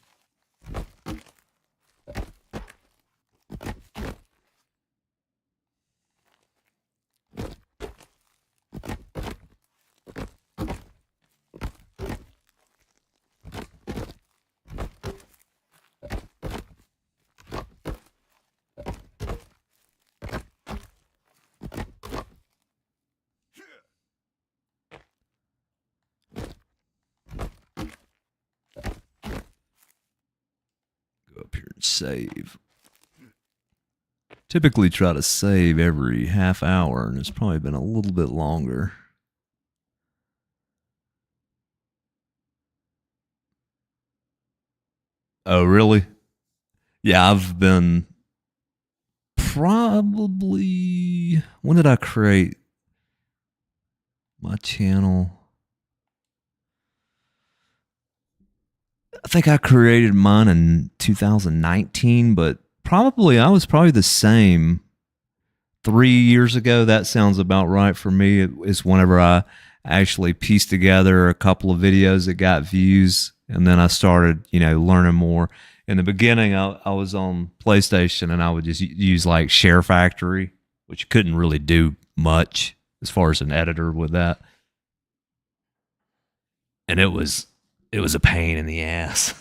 Up here and save. Typically try to save every half hour, and it's probably been a little bit longer. Oh, really? Yeah, I've been probably... When did I create my channel? I think I created mine in 2019, but I was probably the same 3 years ago. That sounds about right for me. It is whenever I actually pieced together a couple of videos that got views, and then I started, you know, learning more. In the beginning, I was on PlayStation, and I would just use like Share Factory, which couldn't really do much as far as an editor with that. And it was a pain in the ass.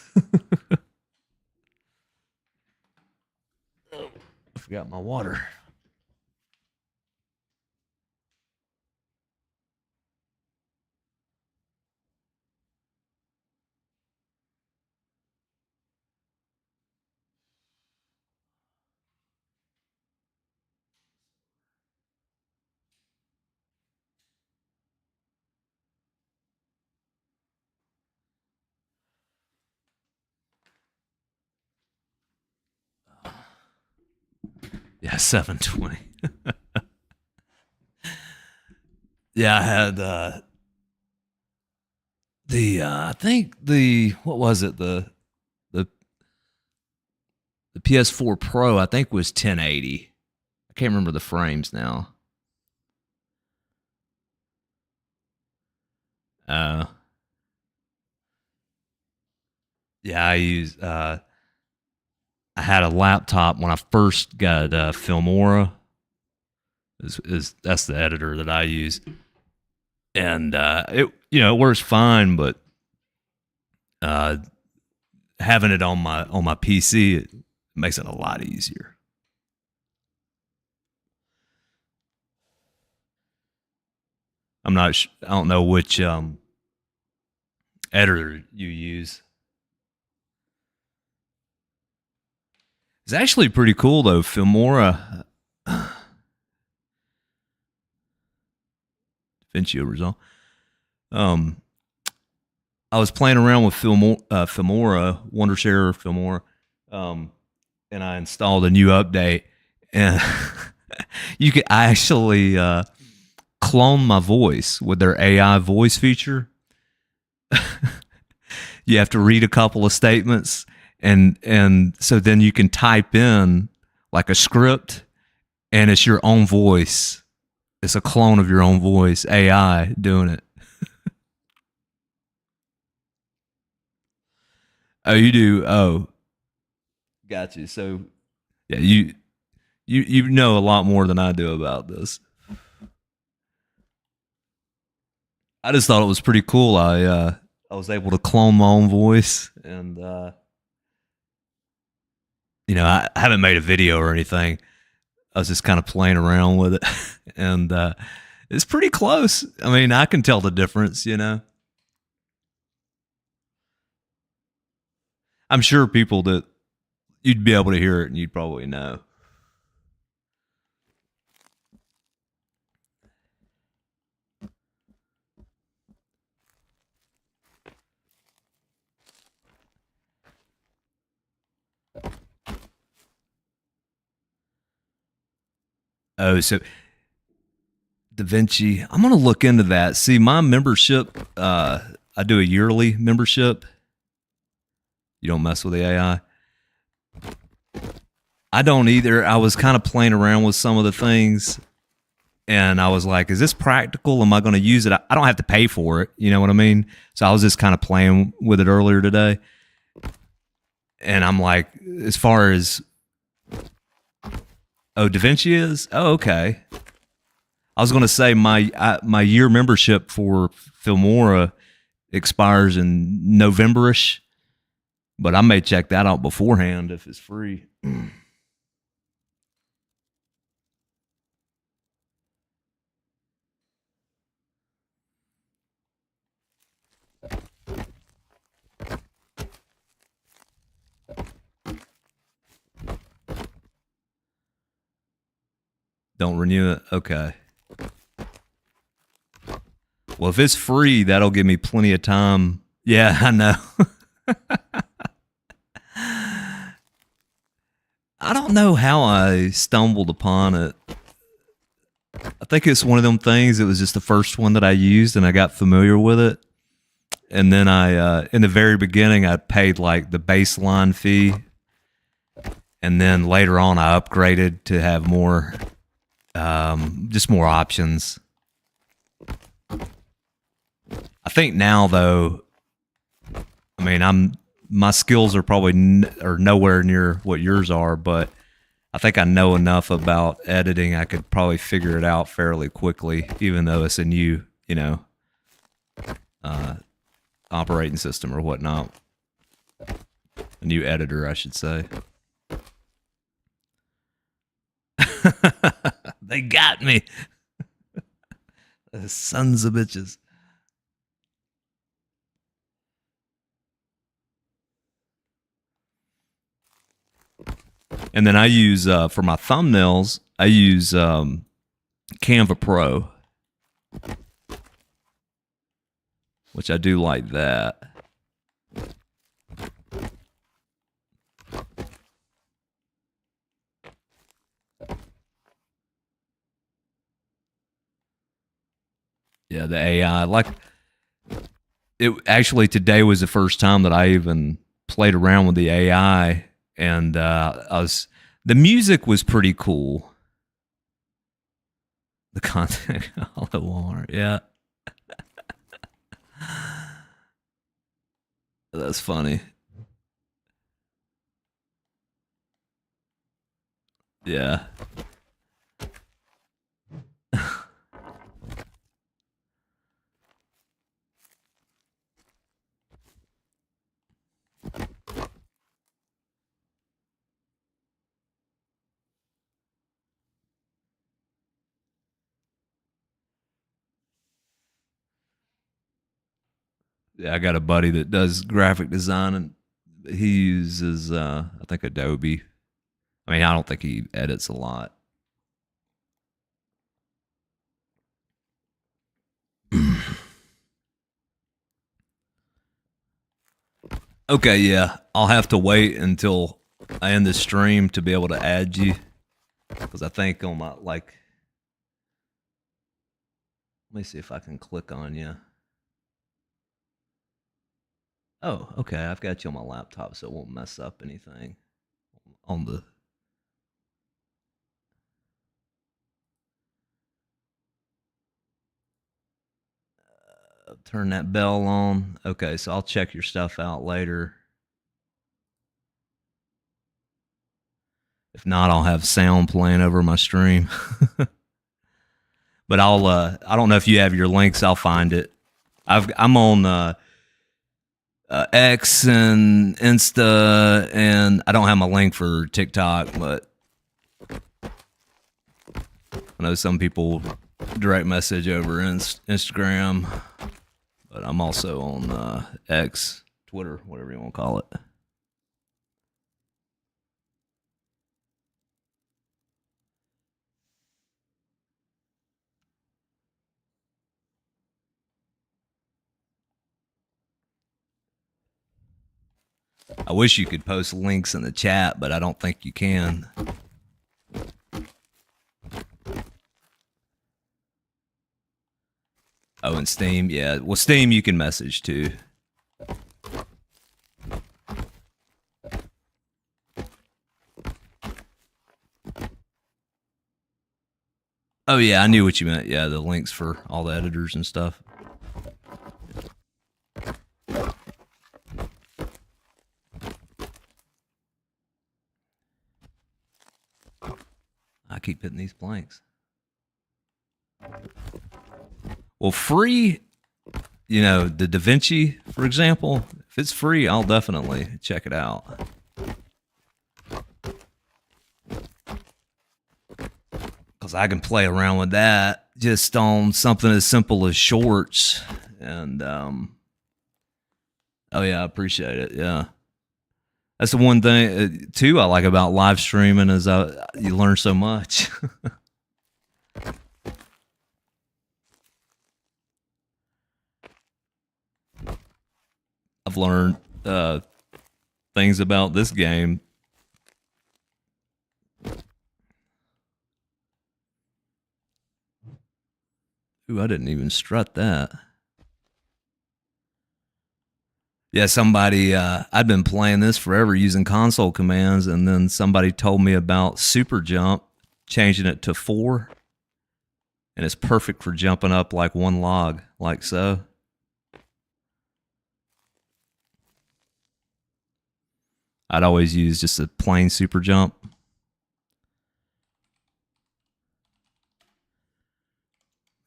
Oh, I forgot my water. Yeah, 720. Yeah, I had I think what was it, the the PS4 Pro, I think, was 1080. I can't remember the frames now. Uh yeah, I had a laptop when I first got Filmora. That's the editor that I use, and it, you know, it works fine, but uh, having it on my PC, it makes it a lot easier. I don't know which editor you use. It's actually pretty cool though, Filmora. DaVinci Resolve. Um, I was playing around with Filmora, Wondershare Filmora, and I installed a new update, and you could actually clone my voice with their AI voice feature. You have to read a couple of statements, and so then you can type in like a script, and it's your own voice. It's a clone of your own voice, AI doing it. Oh, you do? Oh, got you. So, yeah, you know a lot more than I do about this. I just thought it was pretty cool. I was able to clone my own voice, and you know, I haven't made a video or anything. I was just kind of playing around with it, and it's pretty close. I mean, I can tell the difference. You know, I'm sure people that you'd be able to hear it, and you'd probably know. Oh, so DaVinci. I'm gonna look into that. See, my membership. I do a yearly membership. You don't mess with the AI. I don't either. I was kind of playing around with some of the things, and I was like, is this practical? Am I going to use it? I don't have to pay for it. You know what I mean? So I was just kind of playing with it earlier today. And I'm like, as far as, oh, DaVinci is? Oh, okay. I was going to say my year membership for Filmora expires in November-ish, but I may check that out beforehand if it's free. Don't renew it? Okay. Well, if it's free, that'll give me plenty of time. Yeah, I know. I don't know how I stumbled upon it. I think it's one of them things. It was just the first one that I used, and I got familiar with it. And then in the very beginning, I paid like the baseline fee. And then later on, I upgraded to have more, just more options. I think now, though, I mean, my skills are probably nowhere near what yours are, but I think I know enough about editing. I could probably figure it out fairly quickly, even though it's a new, operating system or whatnot. A new editor, I should say. They got me. Sons of bitches. And then I use, for my thumbnails, I use Canva Pro, which I do like that. Yeah, the AI. Like, it actually today was the first time that I even played around with the AI, and the music was pretty cool. The content, all the Walmart, yeah. That's funny. Yeah. Yeah, I got a buddy that does graphic design, and he uses, I think, Adobe. I mean, I don't think he edits a lot. Okay, yeah. I'll have to wait until I end the stream to be able to add you. Because I think on my, like... Let me see if I can click on you. Oh, okay. I've got you on my laptop, so it won't mess up anything on the... turn that bell on. Okay, so I'll check your stuff out later. If not, I'll have sound playing over my stream. But I don't know if you have your links. I'll find it. I'm on X and Insta, and I don't have my link for TikTok, but I know some people direct message over Instagram, but I'm also on X, Twitter, whatever you want to call it. I wish you could post links in the chat, but I don't think you can. Oh, and Steam, yeah. Well, Steam you can message too. Oh yeah, I knew what you meant. Yeah, the links for all the editors and stuff. I keep hitting these blanks. Well, free, you know, the DaVinci, for example, if it's free, I'll definitely check it out. Because I can play around with that just on something as simple as shorts. And, oh yeah, I appreciate it. Yeah. That's the one thing, too, I like about live streaming is you learn so much. I've learned things about this game. Ooh, I didn't even strut that. Yeah, somebody, I'd been playing this forever using console commands, and then somebody told me about SUPERJUMP, changing it to 4, and it's perfect for jumping up like one log, like so. I'd always use just a plain SUPERJUMP.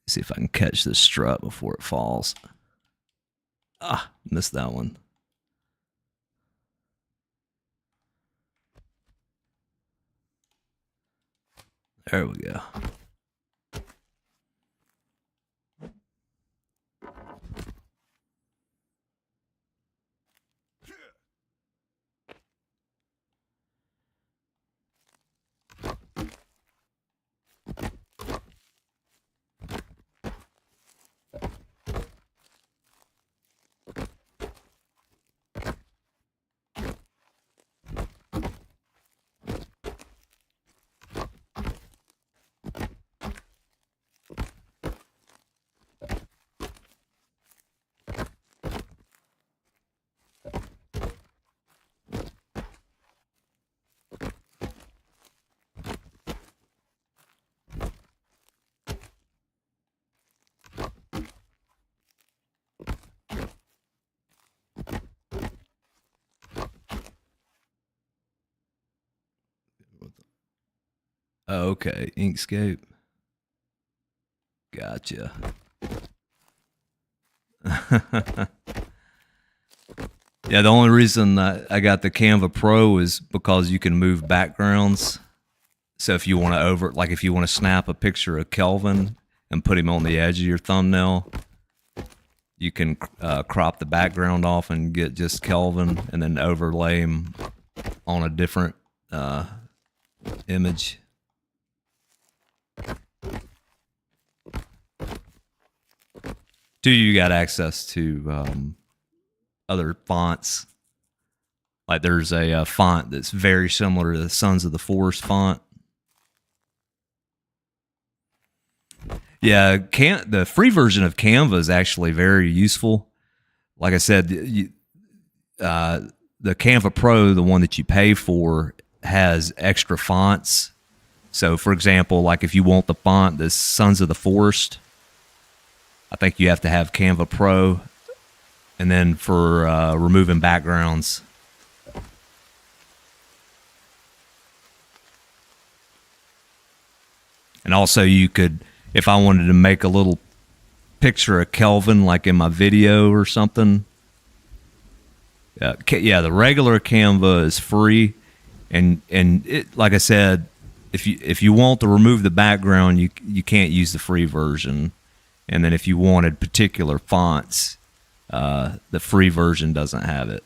See if I can catch this strut before it falls. Ah, missed that one. There we go. Oh, okay, Inkscape. Gotcha. Yeah, the only reason I got the Canva Pro is because you can move backgrounds. So if you want to if you want to snap a picture of Kelvin and put him on the edge of your thumbnail, you can crop the background off and get just Kelvin and then overlay him on a different image. Do you got access to other fonts? Like there's a font that's very similar to the Sons of the Forest font. Yeah, the free version of Canva is actually very useful. Like I said, the Canva Pro, the one that you pay for, has extra fonts. So, for example, like if you want the font that's Sons of the Forest, I think you have to have Canva Pro. And then for removing backgrounds, and also you could, if I wanted to make a little picture of Kelvin, like in my video or something, yeah, the regular Canva is free, and it, like I said, if you want to remove the background, you can't use the free version, and then if you wanted particular fonts, the free version doesn't have it.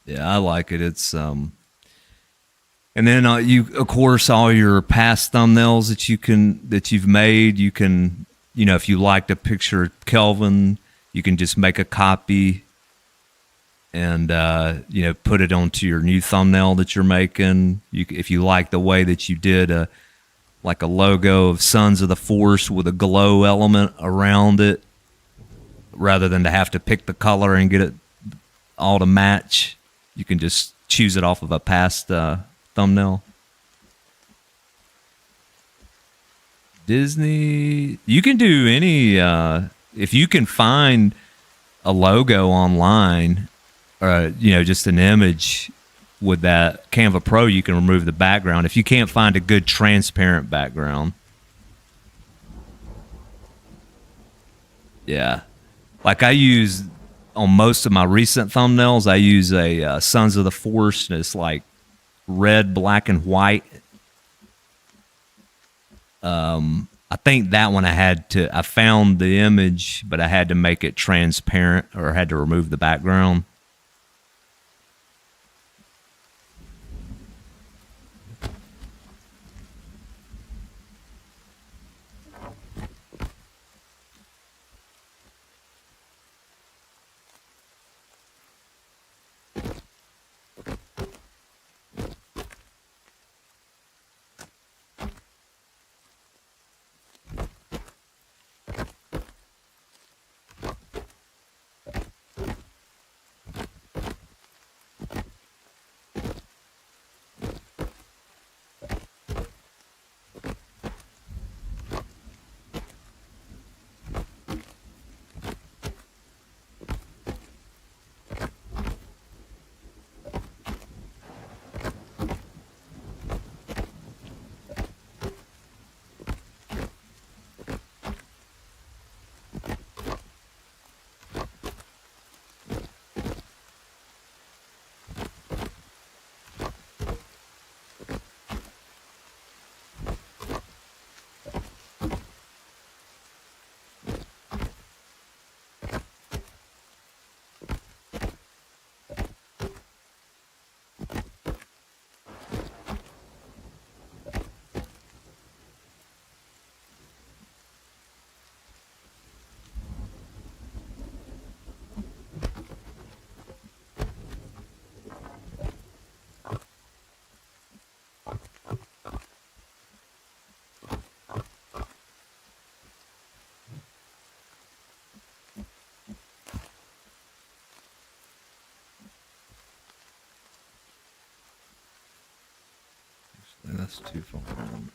Yeah, I like it. It's And then you, of course, all your past thumbnails that you've made, you can, if you liked a picture of Kelvin, you can just make a copy and put it onto your new thumbnail that you're making. If you like the way that you did a logo of Sons of the Force with a glow element around it, rather than to have to pick the color and get it all to match, you can just choose it off of a past thumbnail. Disney, you can do any, if you can find a logo online, or just an image with that Canva Pro, you can remove the background if you can't find a good transparent background. Yeah, like I use on most of my recent thumbnails, I use a Sons of the Force, and it's like red, black, and white. I think that one I found the image, but I had to make it transparent, or I had to remove the background. That's too far down.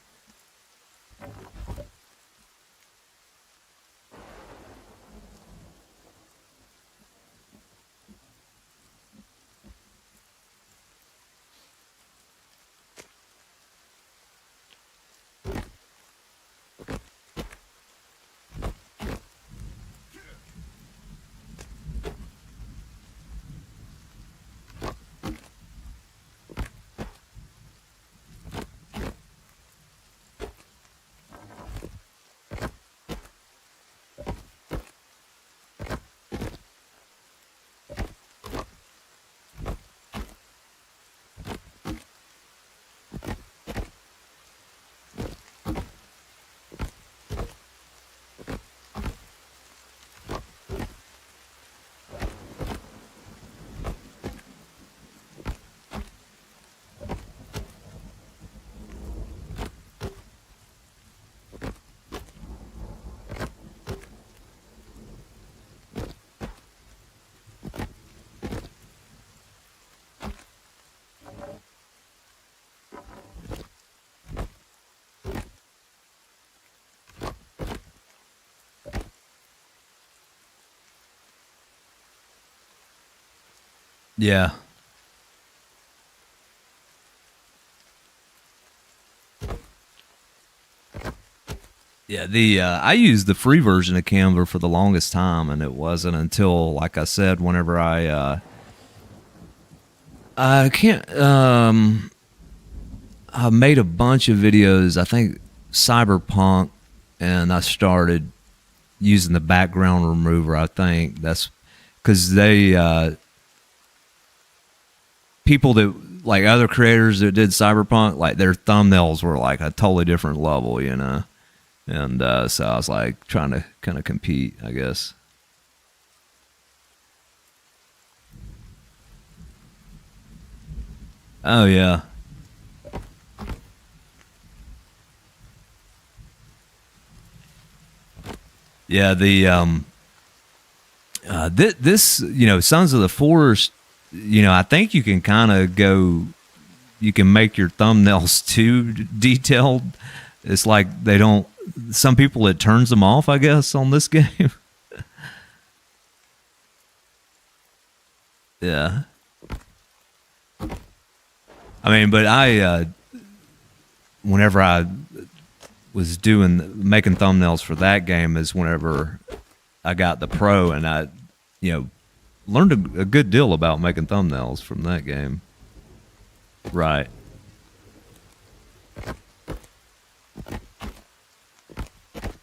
Yeah. Yeah, I used the free version of Canva for the longest time, and it wasn't until, like I said, whenever I can't I made a bunch of videos, I think Cyberpunk, and I started using the background remover. I think that's because they people that like other creators that did Cyberpunk, like their thumbnails were like a totally different level, you know. And so I was like trying to kind of compete, I guess. Oh yeah. Yeah, the this, you know, Sons of the Forest, you know, I think you can kind of go, you can make your thumbnails too detailed. It's like they don't, some people, it turns them off, I guess, on this game. Yeah. I mean, but whenever I was making thumbnails for that game is whenever I got the pro, and I, you know, learned a good deal about making thumbnails from that game. Right.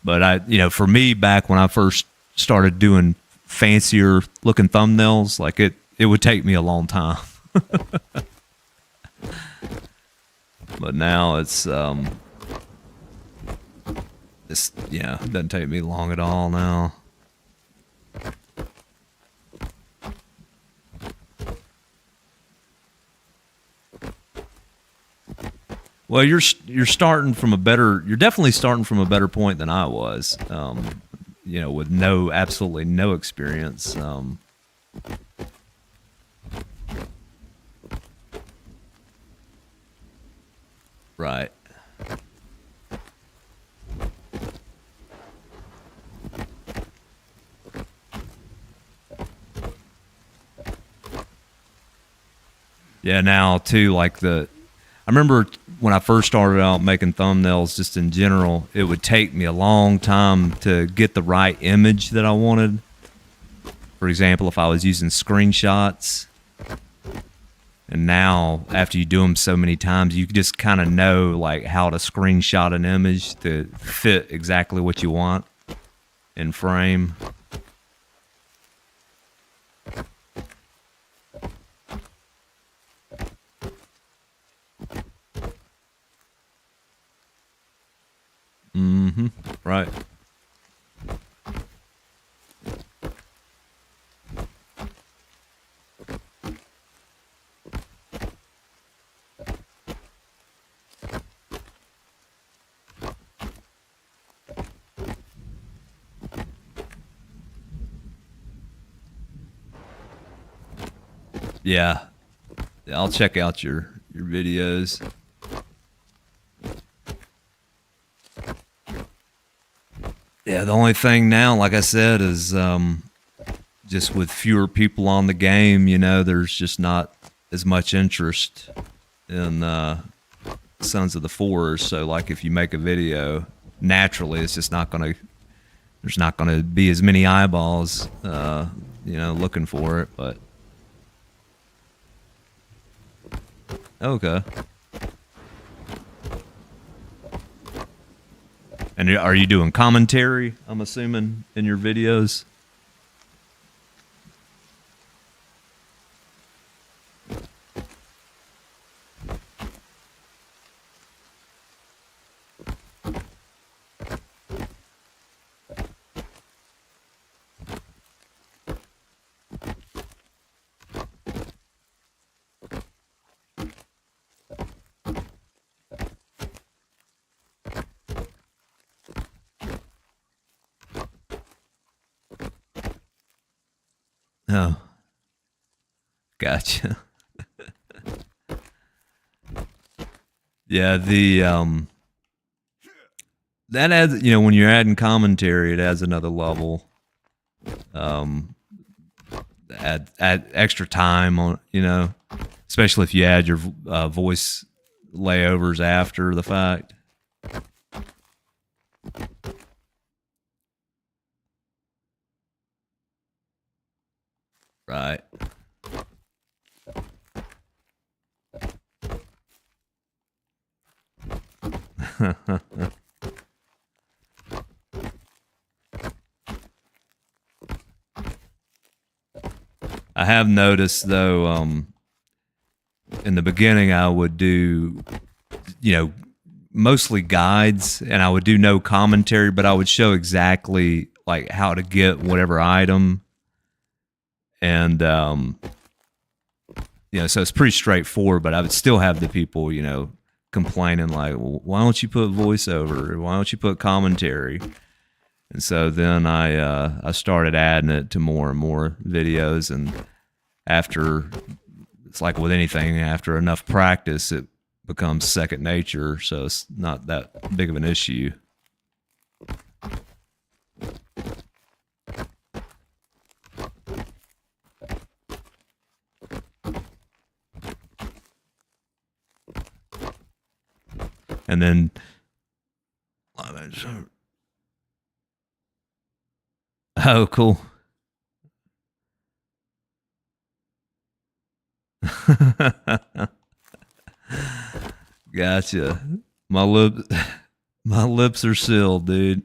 But you know, for me, back when I first started doing fancier looking thumbnails, like it would take me a long time. But now it's yeah, it doesn't take me long at all now. Well, you're starting from you're definitely starting from a better point than I was. You know, with absolutely no experience. Right. Yeah, now too, like I remember when I first started out making thumbnails, just in general, it would take me a long time to get the right image that I wanted. For example, if I was using screenshots, and now after you do them so many times, you just kind of know like how to screenshot an image to fit exactly what you want in frame. Mm-hmm. Right. Yeah. I'll check out your videos. Yeah, the only thing now, like I said, is just with fewer people on the game, you know, there's just not as much interest in Sons of the Forest. So, like, if you make a video, naturally, it's just not going to, there's not going to be as many eyeballs, you know, looking for it. But, okay. And are you doing commentary, I'm assuming, in your videos? Oh, gotcha. Yeah, that adds, you know, when you're adding commentary, it adds another level. Add extra time on, you know, especially if you add your voice layovers after the fact. Right. I have noticed though, in the beginning, I would do, mostly guides, and I would do no commentary, but I would show exactly like how to get whatever item. And, so it's pretty straightforward, but I would still have the people, complaining like, well, why don't you put voiceover? Why don't you put commentary? And so then I started adding it to more and more videos. And after, it's like with anything, after enough practice, it becomes second nature. So it's not that big of an issue. And then, oh, cool. Gotcha. My lips are sealed, dude.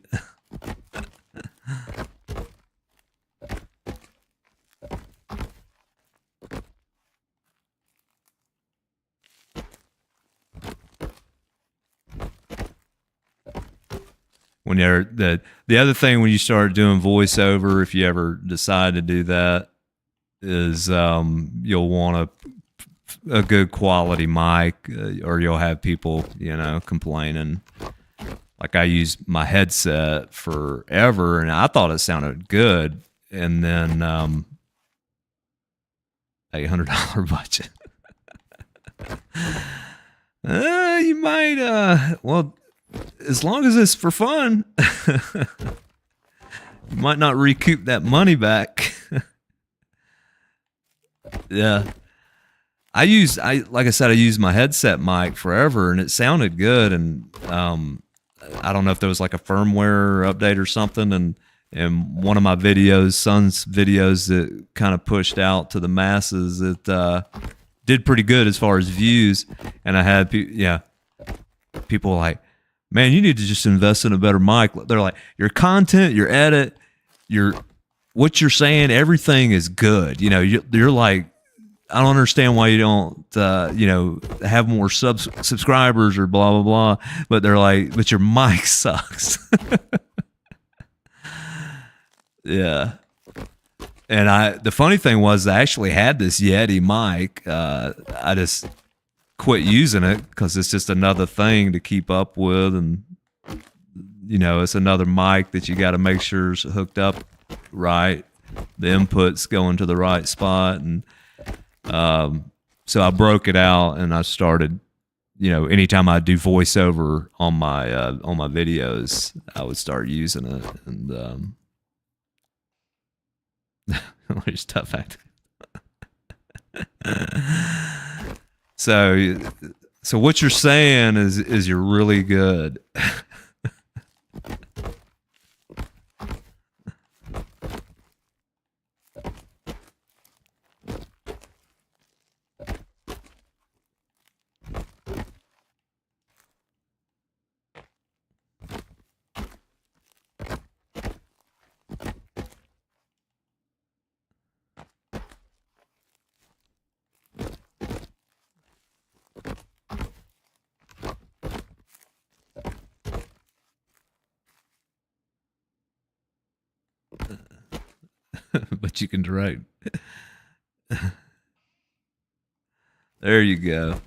When you're the other thing when you start doing voiceover, if you ever decide to do that, is you'll want a good quality mic, or you'll have people complaining. Like I used my headset forever, and I thought it sounded good, and then $800 budget. You might well. As long as it's for fun, you might not recoup that money back. Yeah. Like I said, I used my headset mic forever and it sounded good. And, I don't know if there was like a firmware update or something. And one of my videos, Son's videos that kind of pushed out to the masses, it, did pretty good as far as views. And I had, people like, man, you need to just invest in a better mic. They're like, your content, your edit, what you're saying, everything is good. You're like, I don't understand why you don't, have more subscribers or blah, blah, blah. But they're like, but your mic sucks. Yeah. And the funny thing was I actually had this Yeti mic. I just quit using it because it's just another thing to keep up with, and it's another mic that you got to make sure is hooked up right, the input's going to the right spot. And so I broke it out and I started, anytime I do voiceover on my videos, I would start using it. And there's tough act. So what you're saying is you're really good. But you can direct. There you go.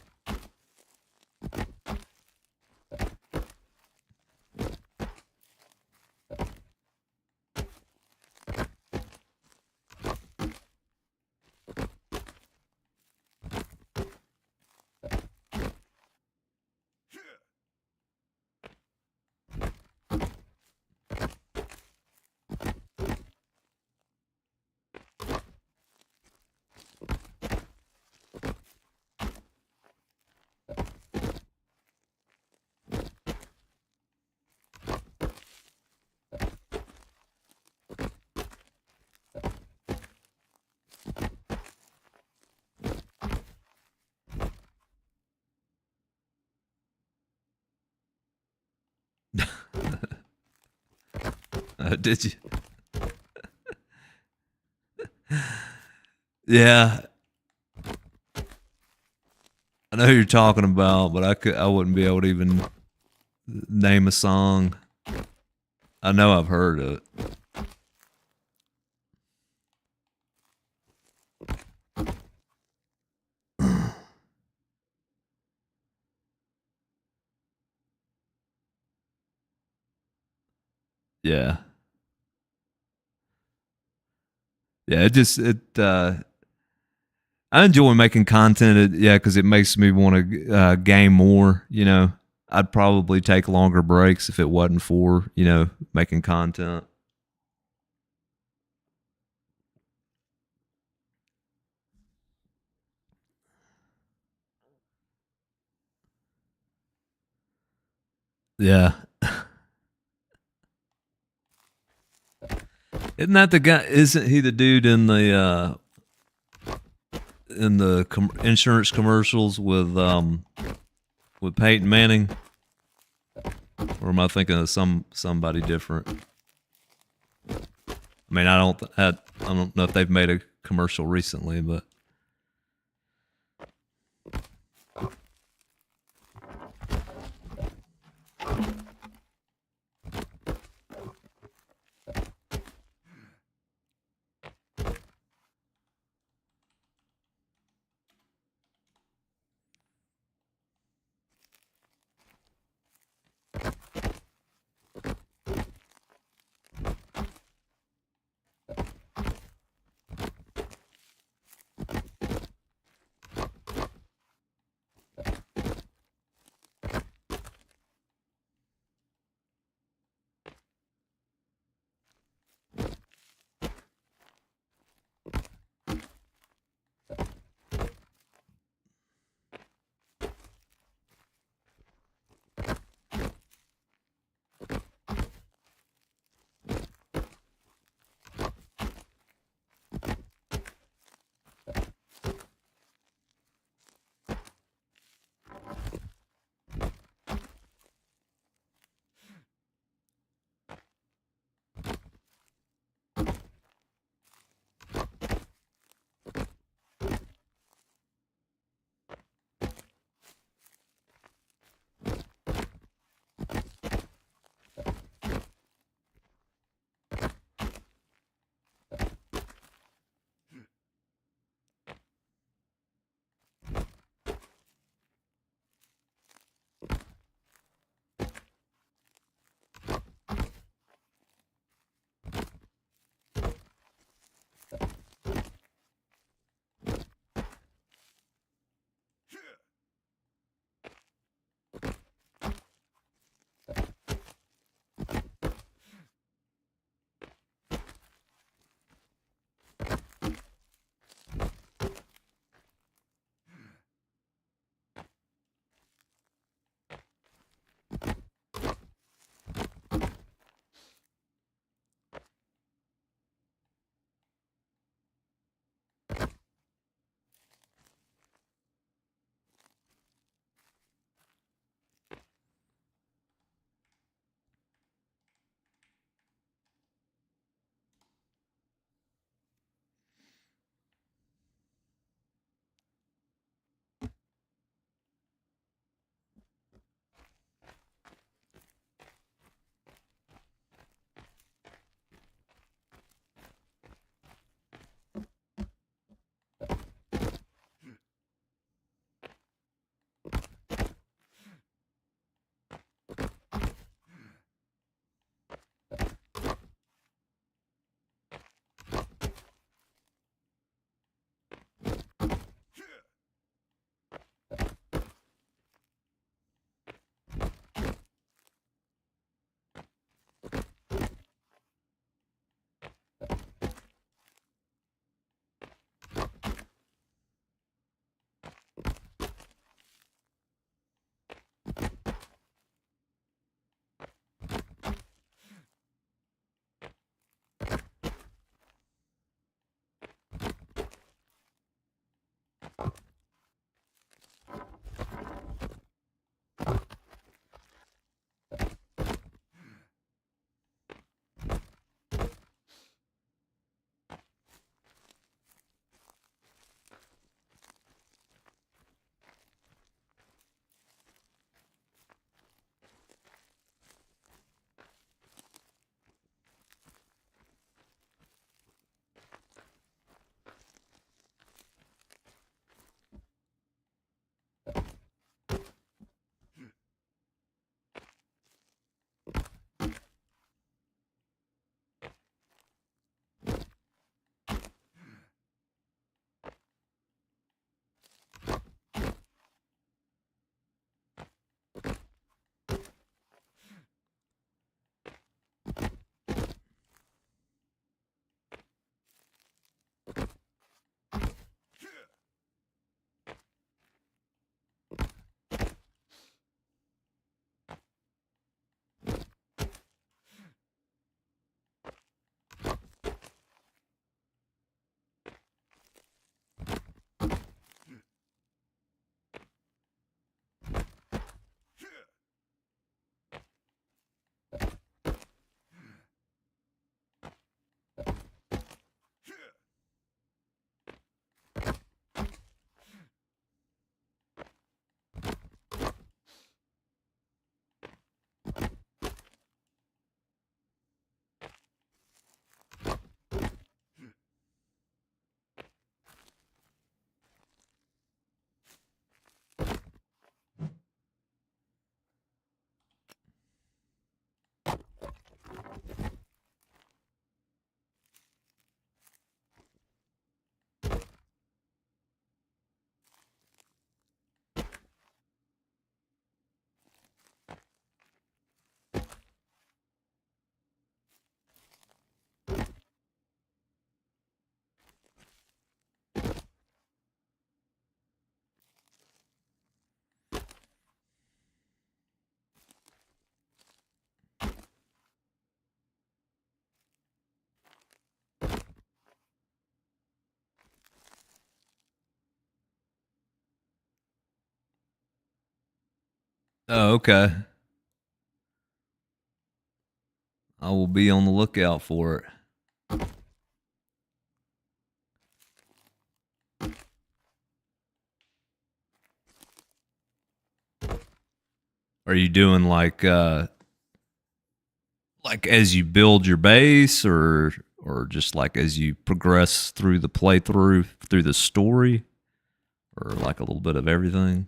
Did you? Yeah. I know who you're talking about, but I wouldn't be able to even name a song. I know I've heard it. Yeah. Yeah, I enjoy making content. Because it makes me want to game more. You know, I'd probably take longer breaks if it wasn't for making content. Yeah, isn't that the guy? Isn't he the dude in the insurance commercials with Peyton Manning? Or am I thinking of somebody different? I mean, I don't know if they've made a commercial recently, but Oh, okay. I will be on the lookout for it. Are you doing like as you build your base, or just like as you progress through the playthrough, through the story, or like a little bit of everything?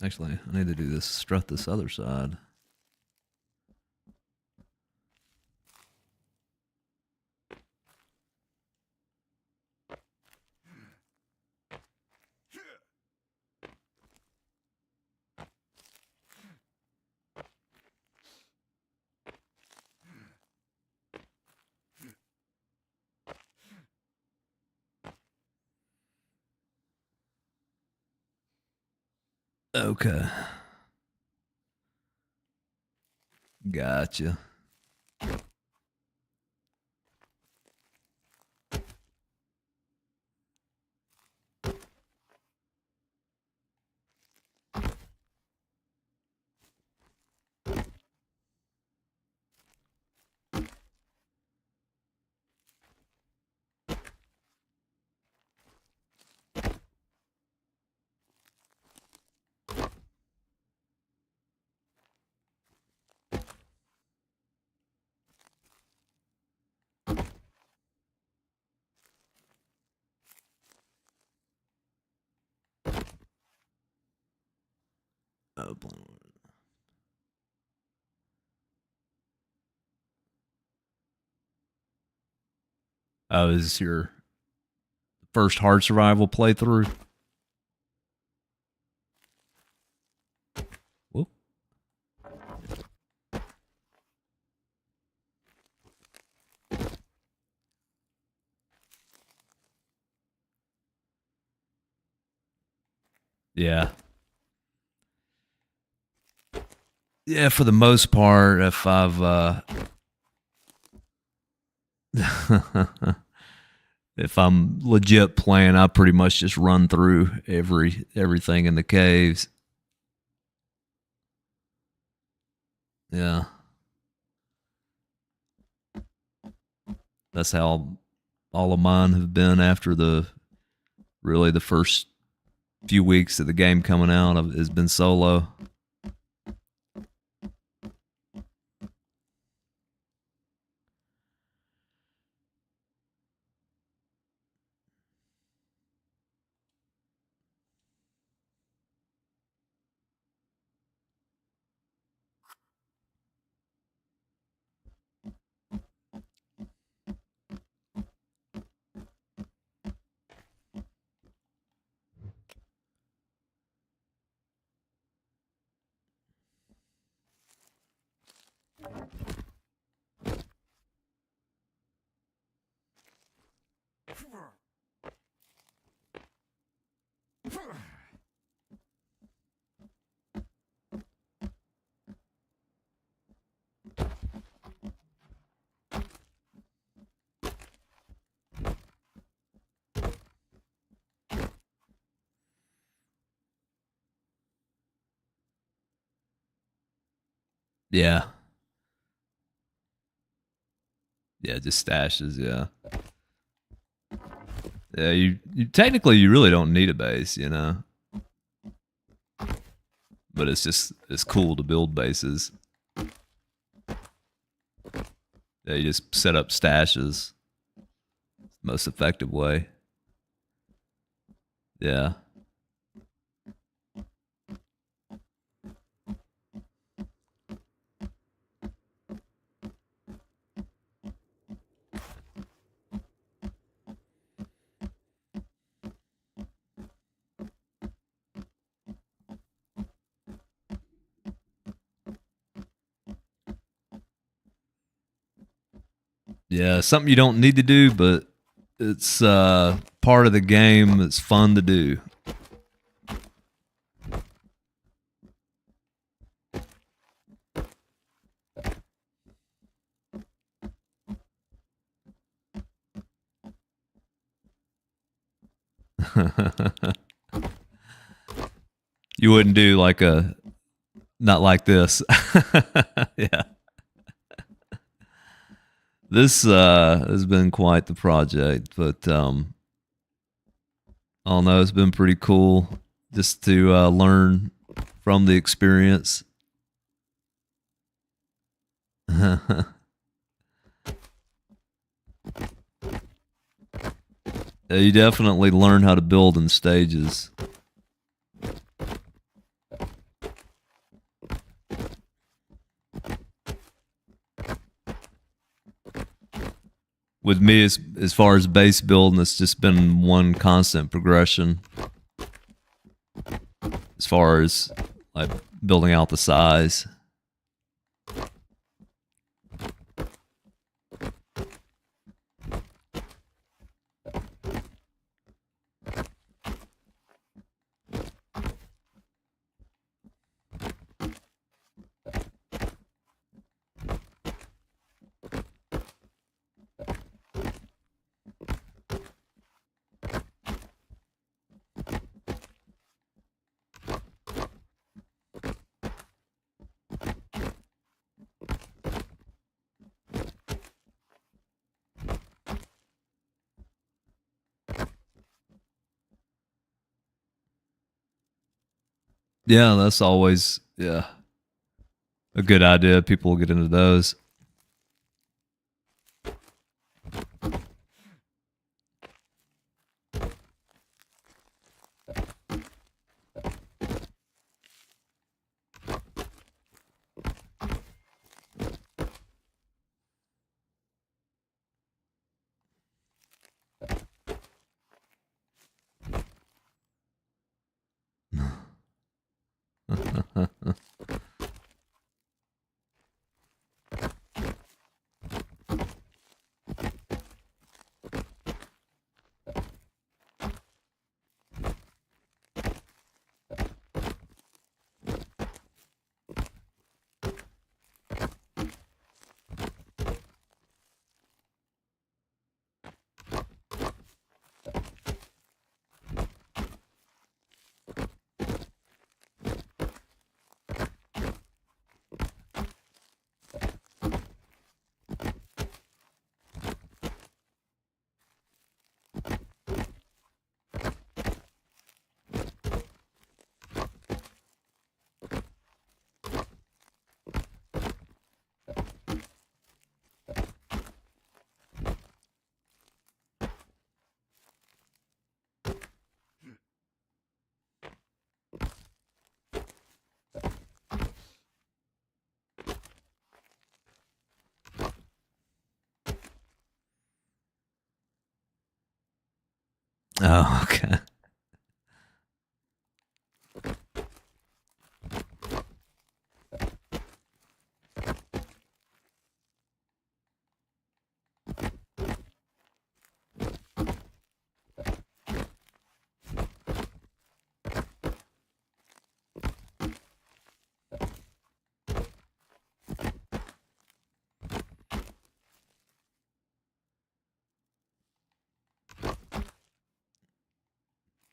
Actually, I need to do this, strut this other side. Okay. Gotcha. Oh, is this your first hard survival playthrough? Whoop. Yeah. Yeah, for the most part, if I've if I'm legit playing, I pretty much just run through everything in the caves. Yeah. That's how all of mine have been after the first few weeks of the game coming out. Has been solo. Yeah. Yeah, just stashes, yeah. Yeah, you technically you really don't need a base, you know. But it's cool to build bases. Yeah, you just set up stashes. Most effective way. Yeah. Yeah, something you don't need to do, but It's part of the game. It's fun to do. You wouldn't do like a, not like this. Yeah. This has been quite the project, but I don't know, it's been pretty cool just to learn from the experience. You definitely learn how to build in stages. With me, as far as base building, it's just been one constant progression. As far as like building out the size. Yeah, that's always, yeah, a good idea. People will get into those. Oh, okay.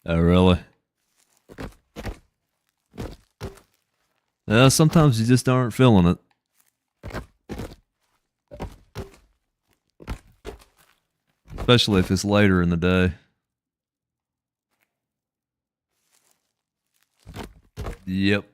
Oh, really? Yeah, sometimes you just aren't feeling it. Especially if it's later in the day. Yep.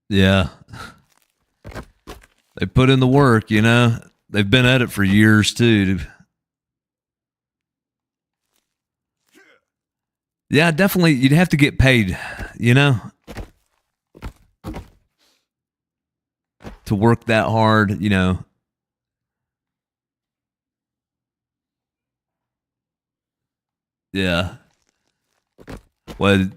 Yeah. They put in the work, you know. They've been at it for years too. Yeah, definitely. You'd have to get paid, you know, to work that hard, you know. Yeah. Well,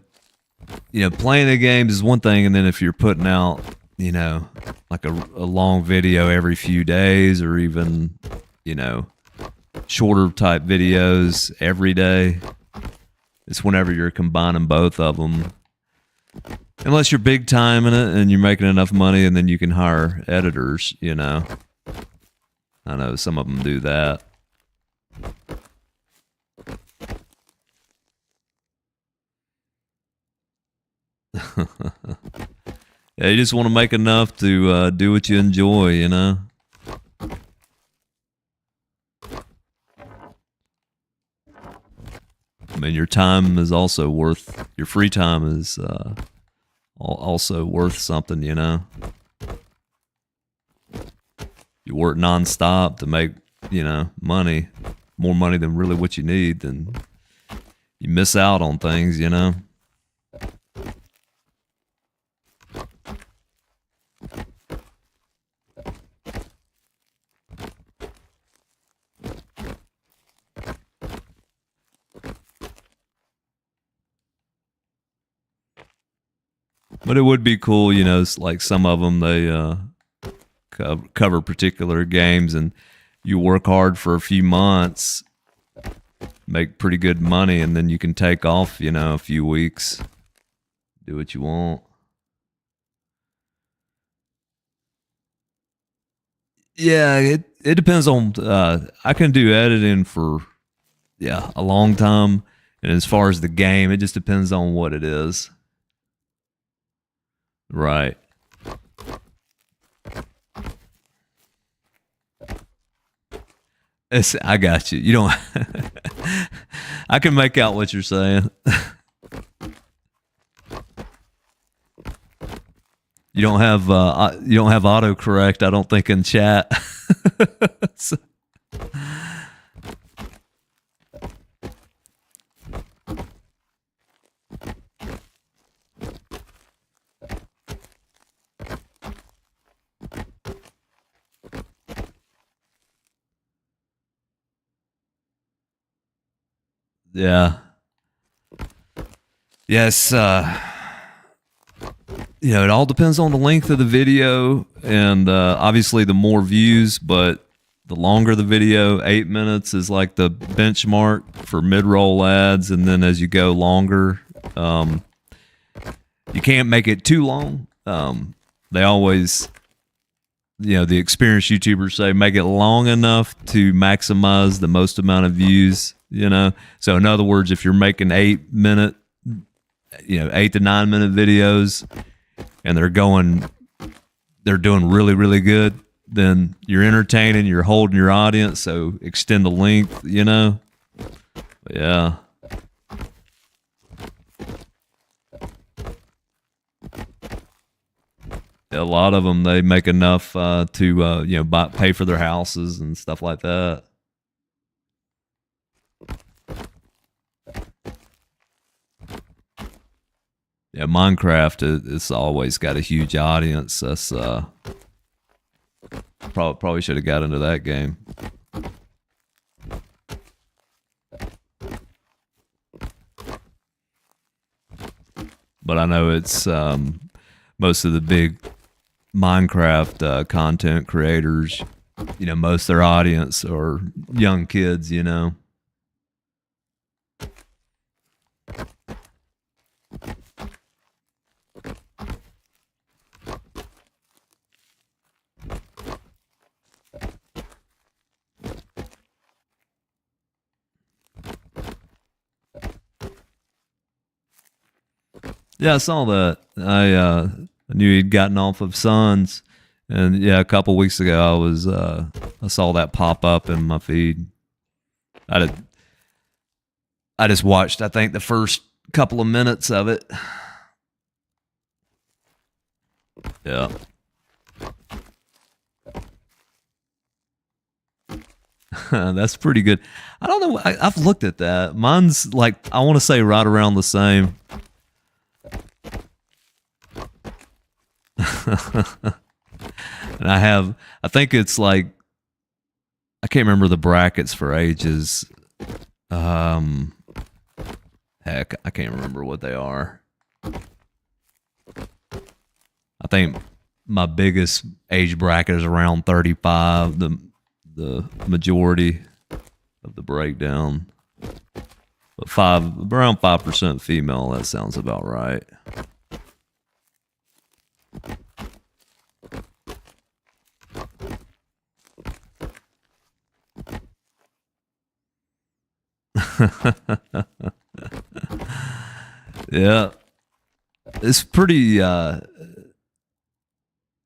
you know, playing the games is one thing, and then if you're putting out, you know, like a long video every few days, or even, you know, shorter type videos every day, it's whenever you're combining both of them. Unless you're big time in it and you're making enough money, and then you can hire editors, you know. I know some of them do that. Yeah, you just want to make enough to do what you enjoy, you know. I mean, your time is also worth, your free time is also worth something, you know. You work nonstop to make, you know, money, more money than really what you need, then you miss out on things, you know. But it would be cool, you know, like some of them, they cover particular games, and you work hard for a few months, make pretty good money, and then you can take off, you know, a few weeks, do what you want. Yeah, it depends on, I can do editing for, yeah, a long time. And as far as the game, it just depends on what it is. Right. I got you. You don't. I can make out what you're saying. You don't have autocorrect, I don't think, in chat. So, yeah. Yes. You know, it all depends on the length of the video, and obviously the more views, but the longer the video, 8 minutes is like the benchmark for mid-roll ads, and then as you go longer, you can't make it too long. They always, you know, the experienced YouTubers say make it long enough to maximize the most amount of views, you know. So in other words, if you're making 8 minute, you know, 8 to 9 minute videos, and they're doing really, really good, then you're entertaining, you're holding your audience, so extend the length, you know. Yeah. A lot of them, they make enough to you know, pay for their houses and stuff like that. Yeah, Minecraft, it's always got a huge audience. That's probably should have got into that game. But I know it's most of the big Minecraft content creators, you know, most of their audience are young kids, you know. Yeah, I saw that. I knew he'd gotten off of Suns, and yeah, a couple weeks ago I saw that pop up in my feed. I just watched, I think, the first couple of minutes of it. Yeah. That's pretty good. I don't know. I've looked at that. Mine's like, I want to say right around the same. And I think it's like, I can't remember the brackets for ages. Heck, I can't remember what they are. I think my biggest age bracket is around 35. The majority of the breakdown, but around 5% female. That sounds about right. Yeah, it's pretty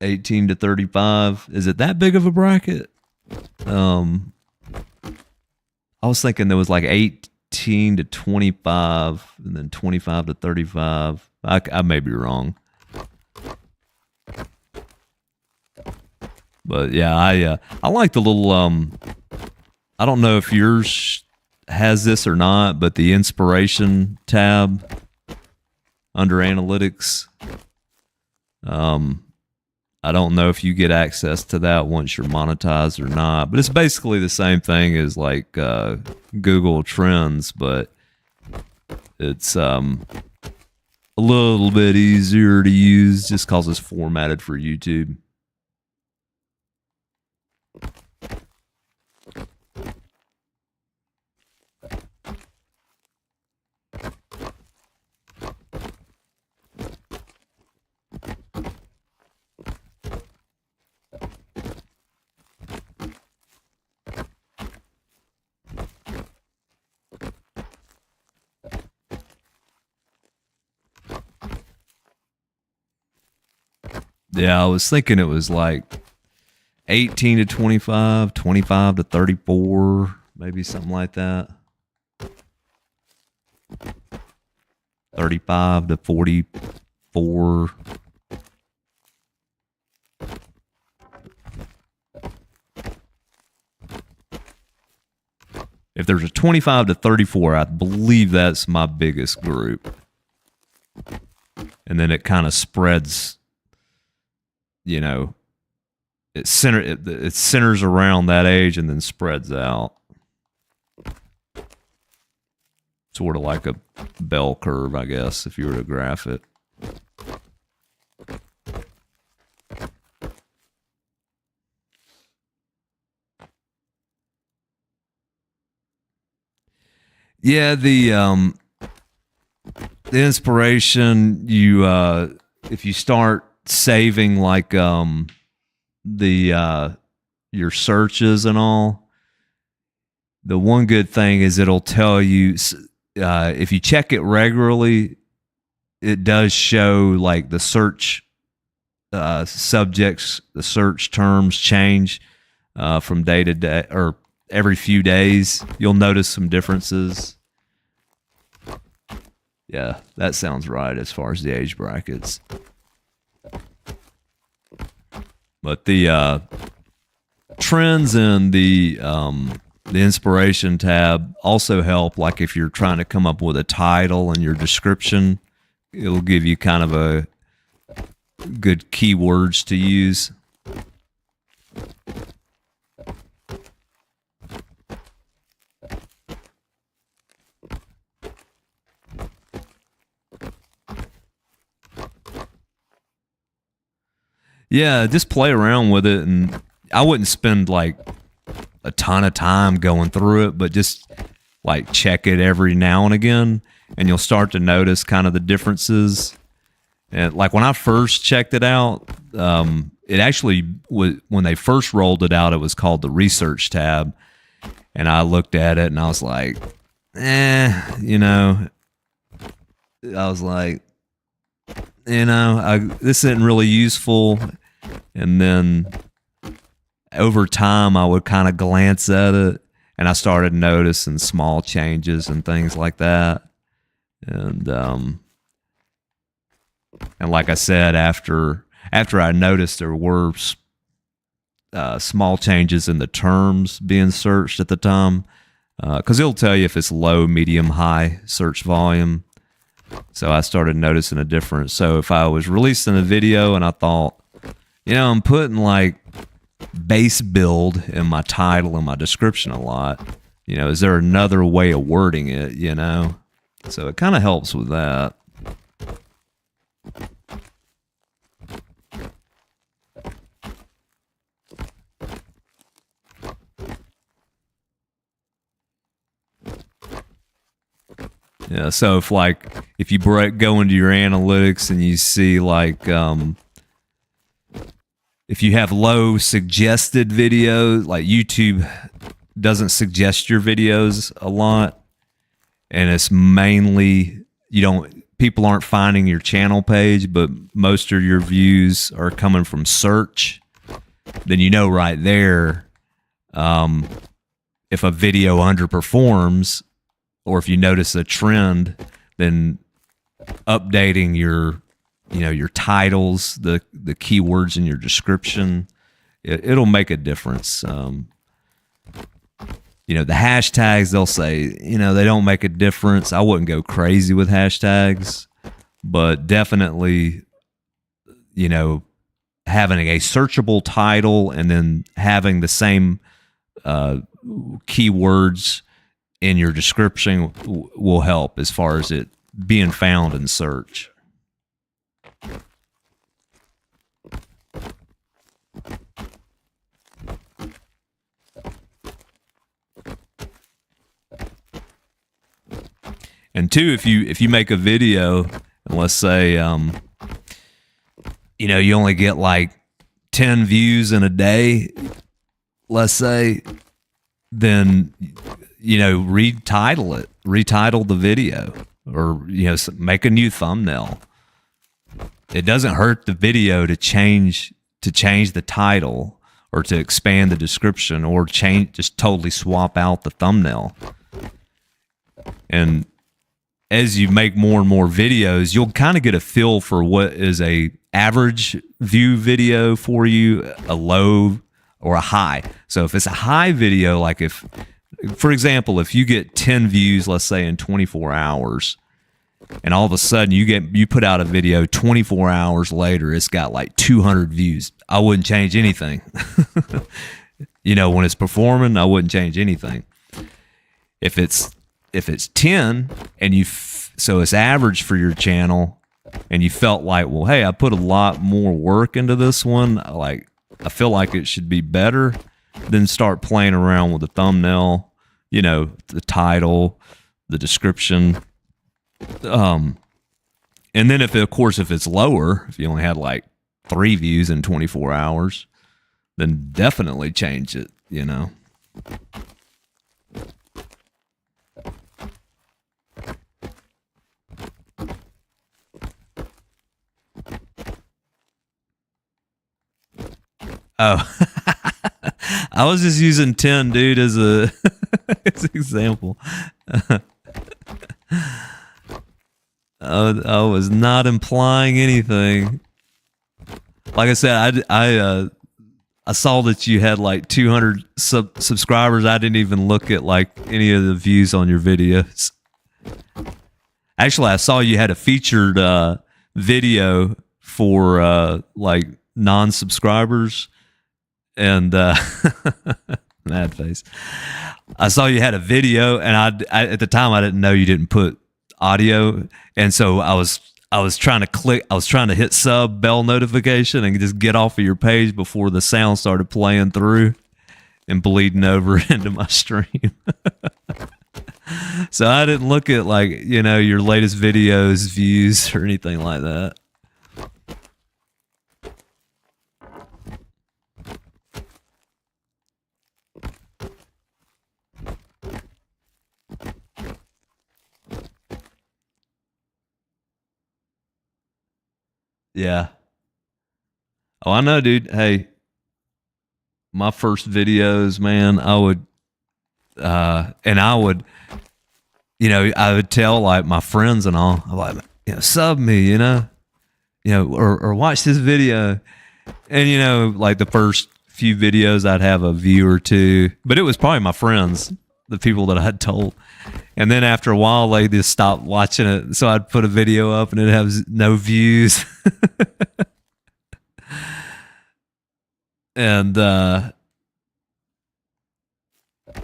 18 to 35. Is it that big of a bracket? I was thinking there was like 18 to 25 and then 25 to 35. I may be wrong. But yeah, I like the little I don't know if yours has this or not, but the inspiration tab under analytics. I don't know if you get access to that once you're monetized or not, but it's basically the same thing as like Google Trends, but it's a little bit easier to use just because it's formatted for YouTube. Yeah, I was thinking it was like 18 to 25, 25 to 34, maybe something like that. 35 to 44. If there's a 25 to 34, I believe that's my biggest group. And then it kind of spreads, you know, it centers around that age and then spreads out. Sort of like a bell curve, I guess, if you were to graph it. Yeah, the inspiration, you if you start saving like your searches and all, the one good thing is it'll tell you if you check it regularly, it does show like the search subjects, the search terms change from day to day or every few days. You'll notice some differences. Yeah, that sounds right as far as the age brackets. But the trends and the inspiration tab also help. Like if you're trying to come up with a title and your description, it'll give you kind of a good keywords to use. Yeah, just play around with it, and I wouldn't spend like a ton of time going through it, but just like check it every now and again, and you'll start to notice kind of the differences. And like when I first checked it out, it actually was, when they first rolled it out, it was called the research tab, and I looked at it and I was like, you know, I was like, you know, this isn't really useful. And then over time, I would kind of glance at it, and I started noticing small changes and things like that. And like I said, after after I noticed there were small changes in the terms being searched at the time, because it'll tell you if it's low, medium, high search volume. So I started noticing a difference. So if I was releasing a video and I thought, I'm putting like base build in my title and my description a lot, is there another way of wording it, So it kind of helps with that. Yeah, so if you go into your analytics and you see if you have low suggested videos, like YouTube doesn't suggest your videos a lot, and it's mainly people aren't finding your channel page, but most of your views are coming from search, then right there, if a video underperforms, or if you notice a trend, then updating your titles, the keywords in your description, it'll make a difference. The hashtags, they'll say, they don't make a difference. I wouldn't go crazy with hashtags, but definitely, having a searchable title and then having the same keywords in your description will help as far as it being found in search. And two, if you make a video, and let's say you only get like 10 views in a day, let's say, then retitle the video, or make a new thumbnail. It doesn't hurt the video to change the title, or to expand the description, or just totally swap out the thumbnail. And as you make more and more videos, you'll kind of get a feel for what is a average view video for you, a low or a high. So if it's a high video, like for example, if you get 10 views, let's say in 24 hours, and all of a sudden you put out a video 24 hours later, it's got like 200 views. I wouldn't change anything. When it's performing, I wouldn't change anything. If it's 10 and so it's average for your channel, and you felt like, well, hey, I put a lot more work into this one, like I feel like it should be better, then start playing around with the thumbnail, the title, the description. And then if it's lower, if you only had like 3 views in 24 hours, then definitely change it, Oh, I was just using 10, dude, as as an example. I was not implying anything. Like I said, I saw that you had like 200 subscribers. I didn't even look at like any of the views on your videos. Actually, I saw you had a featured video for like non-subscribers. And mad face. I saw you had a video, and I at the time I didn't know you didn't put audio, and so I was trying to hit sub bell notification and just get off of your page before the sound started playing through and bleeding over into my stream. So I didn't look at like your latest videos, views, or anything like that. Yeah. Oh, I know, dude. Hey, my first videos, man, I would I would tell like my friends and all, I'm like, sub me, or watch this video. And, like the first few videos, I'd have a view or two, but it was probably my friends, the people that I had told. And then after a while, they just stopped watching it. So I'd put a video up and it'd have no views. And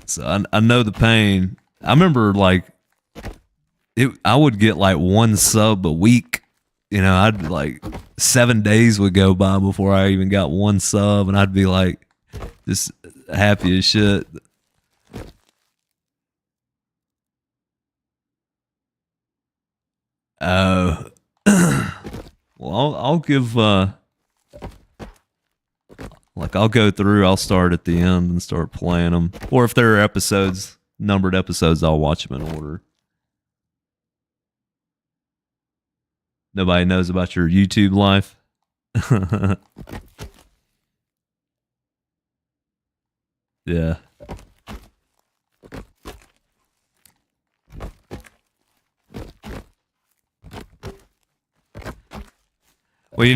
so I know the pain. I remember I would get like one sub a week. I'd like 7 days would go by before I even got one sub, and I'd be like just happy as shit. Well, I'll give I'll go through. I'll start at the end and start playing them, or if there are numbered episodes, I'll watch them in order. Nobody knows about your YouTube life. Yeah. Well,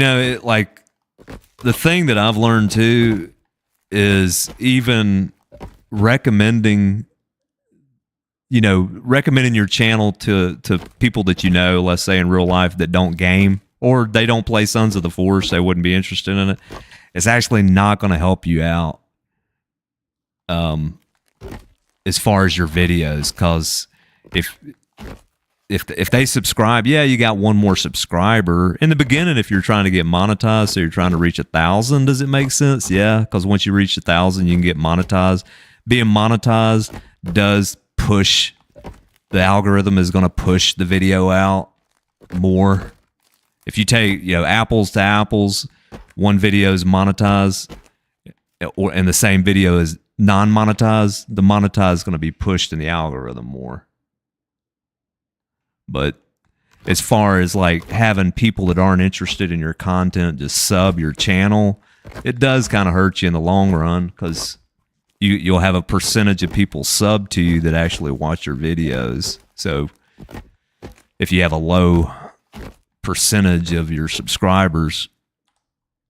the thing that I've learned too is even recommending your channel to people that let's say in real life, that don't game or they don't play Sons of the Forest, they wouldn't be interested in it. It's actually not going to help you out as far as your videos, because if they subscribe, yeah, you got one more subscriber in the beginning. If you're trying to get monetized, so you're trying to reach 1,000, does it make sense? Yeah, because once you reach 1,000, you can get monetized. Being monetized does push, the algorithm is going to push the video out more. If you take apples to apples, one video is monetized, and the same video is non-monetized, the monetized is going to be pushed in the algorithm more. But as far as having people that aren't interested in your content just sub your channel, it does kind of hurt you in the long run, because you'll have a percentage of people sub to you that actually watch your videos. So if you have a low percentage of your subscribers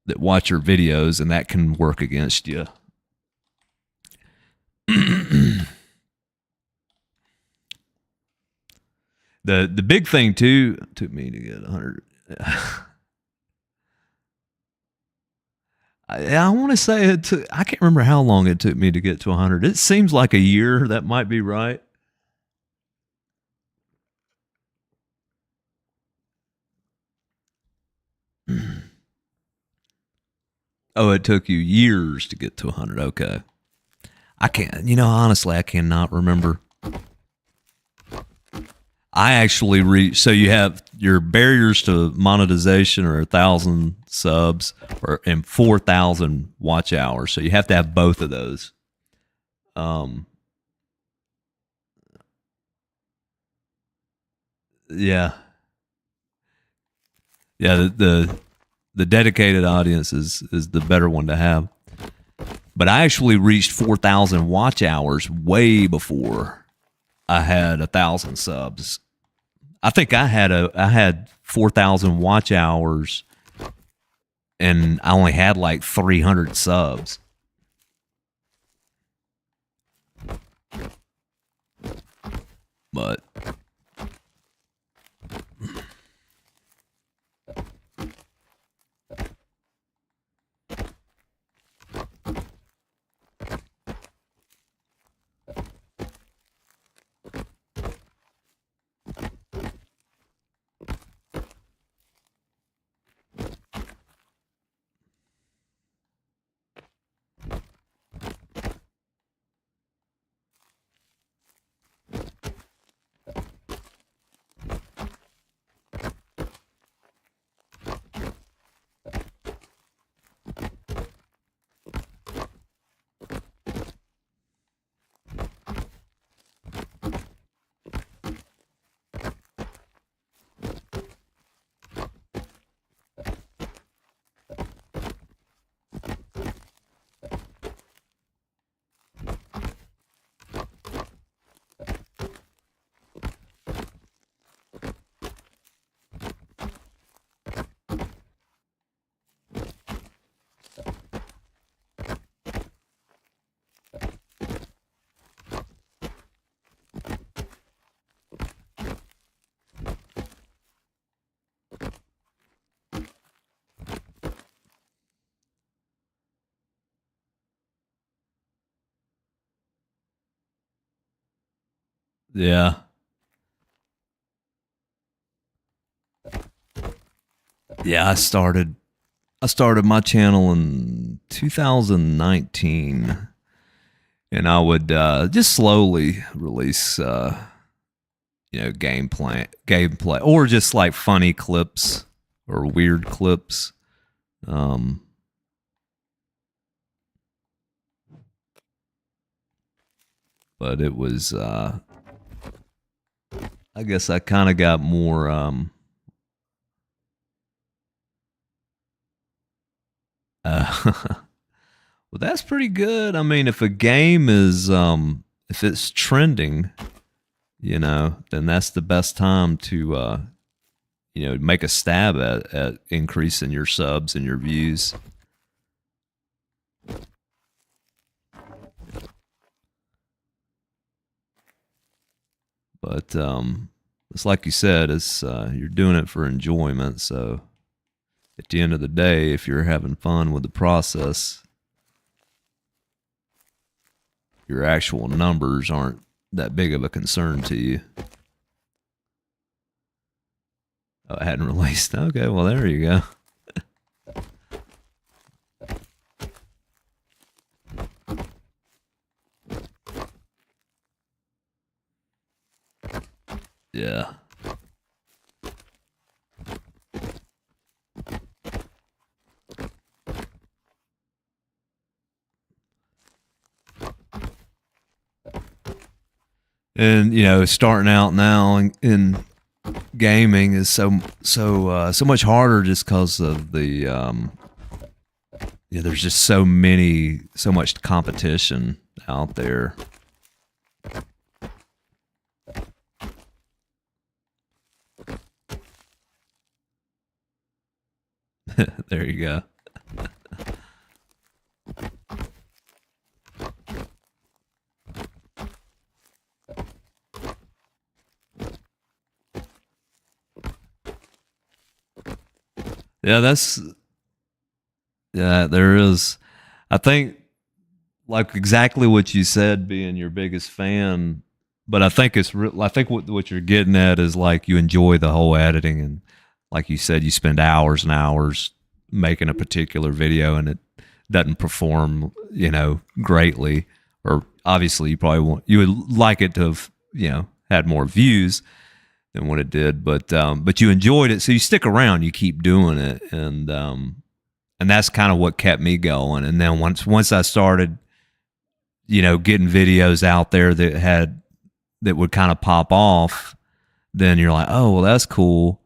that watch your videos, and that can work against you. The big thing too, took me to get 100. I want to say it took, I can't remember how long it took me to get to 100. It seems like a year. That might be right. Oh, it took you years to get to 100. Okay. I can't, honestly, I cannot remember. I actually so you have your barriers to monetization are 1,000 subs and 4,000 watch hours. So you have to have both of those. Yeah. Yeah, the dedicated audience is the better one to have. But I actually reached 4,000 watch hours way before I had 1,000 subs. I think I had 4,000 watch hours, and I only had like 300 subs. But Yeah. Yeah, I started my channel in 2019, and I would just slowly release gameplay or just like funny clips or weird clips. Um but it was I guess I kind of got more well, that's pretty good. I mean, if a game is if it's trending, then that's the best time to make a stab at increasing your subs and your views. But it's like you said, it's you're doing it for enjoyment. So at the end of the day, if you're having fun with the process, your actual numbers aren't that big of a concern to you. Oh, I hadn't released. Okay, well, there you go. Yeah. And starting out now in gaming is so much harder just because of the there's just so much competition out there. There you go. Yeah, there is. I think like exactly what you said, being your biggest fan. But I think I think what you're getting at is like you enjoy the whole editing, and like you said, you spend hours and hours making a particular video, and it doesn't perform, greatly. Or obviously, you would like it to have, had more views than what it did, but you enjoyed it, so you stick around, you keep doing it, and that's kind of what kept me going. And then once I started, getting videos out there that would kind of pop off, then you're like, oh, well, that's cool.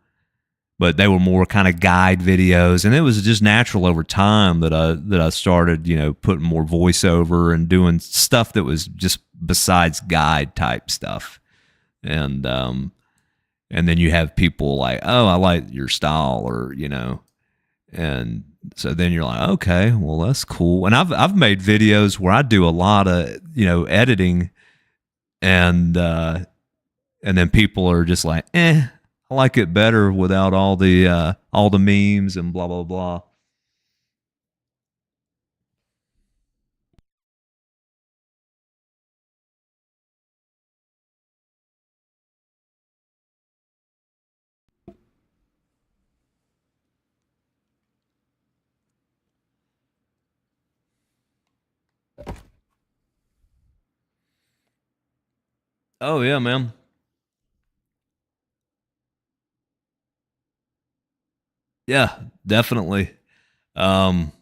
But they were more kind of guide videos, and it was just natural over time that I started, putting more voiceover and doing stuff that was just besides guide type stuff. And then you have people like, oh, I like your style, or and so then you're like, okay, well, that's cool. And I've made videos where I do a lot of editing, and then people are just like, I like it better without all the memes and blah blah blah. Oh yeah, man. Yeah, definitely. Um,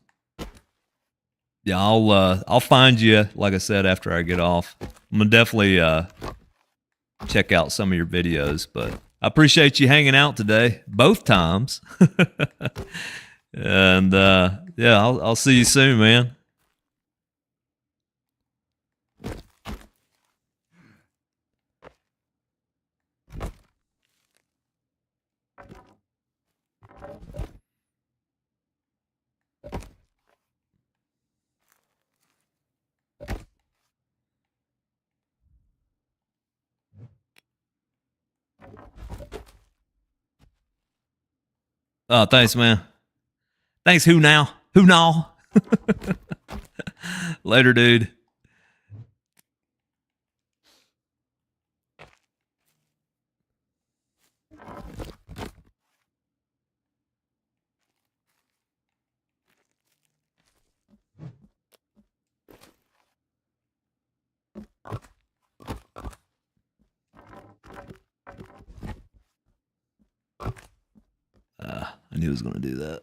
yeah, I'll find you, like I said, after I get off. I'm gonna definitely check out some of your videos, but I appreciate you hanging out today, both times. And yeah, I'll see you soon, man. Oh, thanks, man. Thanks. Who now? Who now? Later, dude. I knew it was going to do that.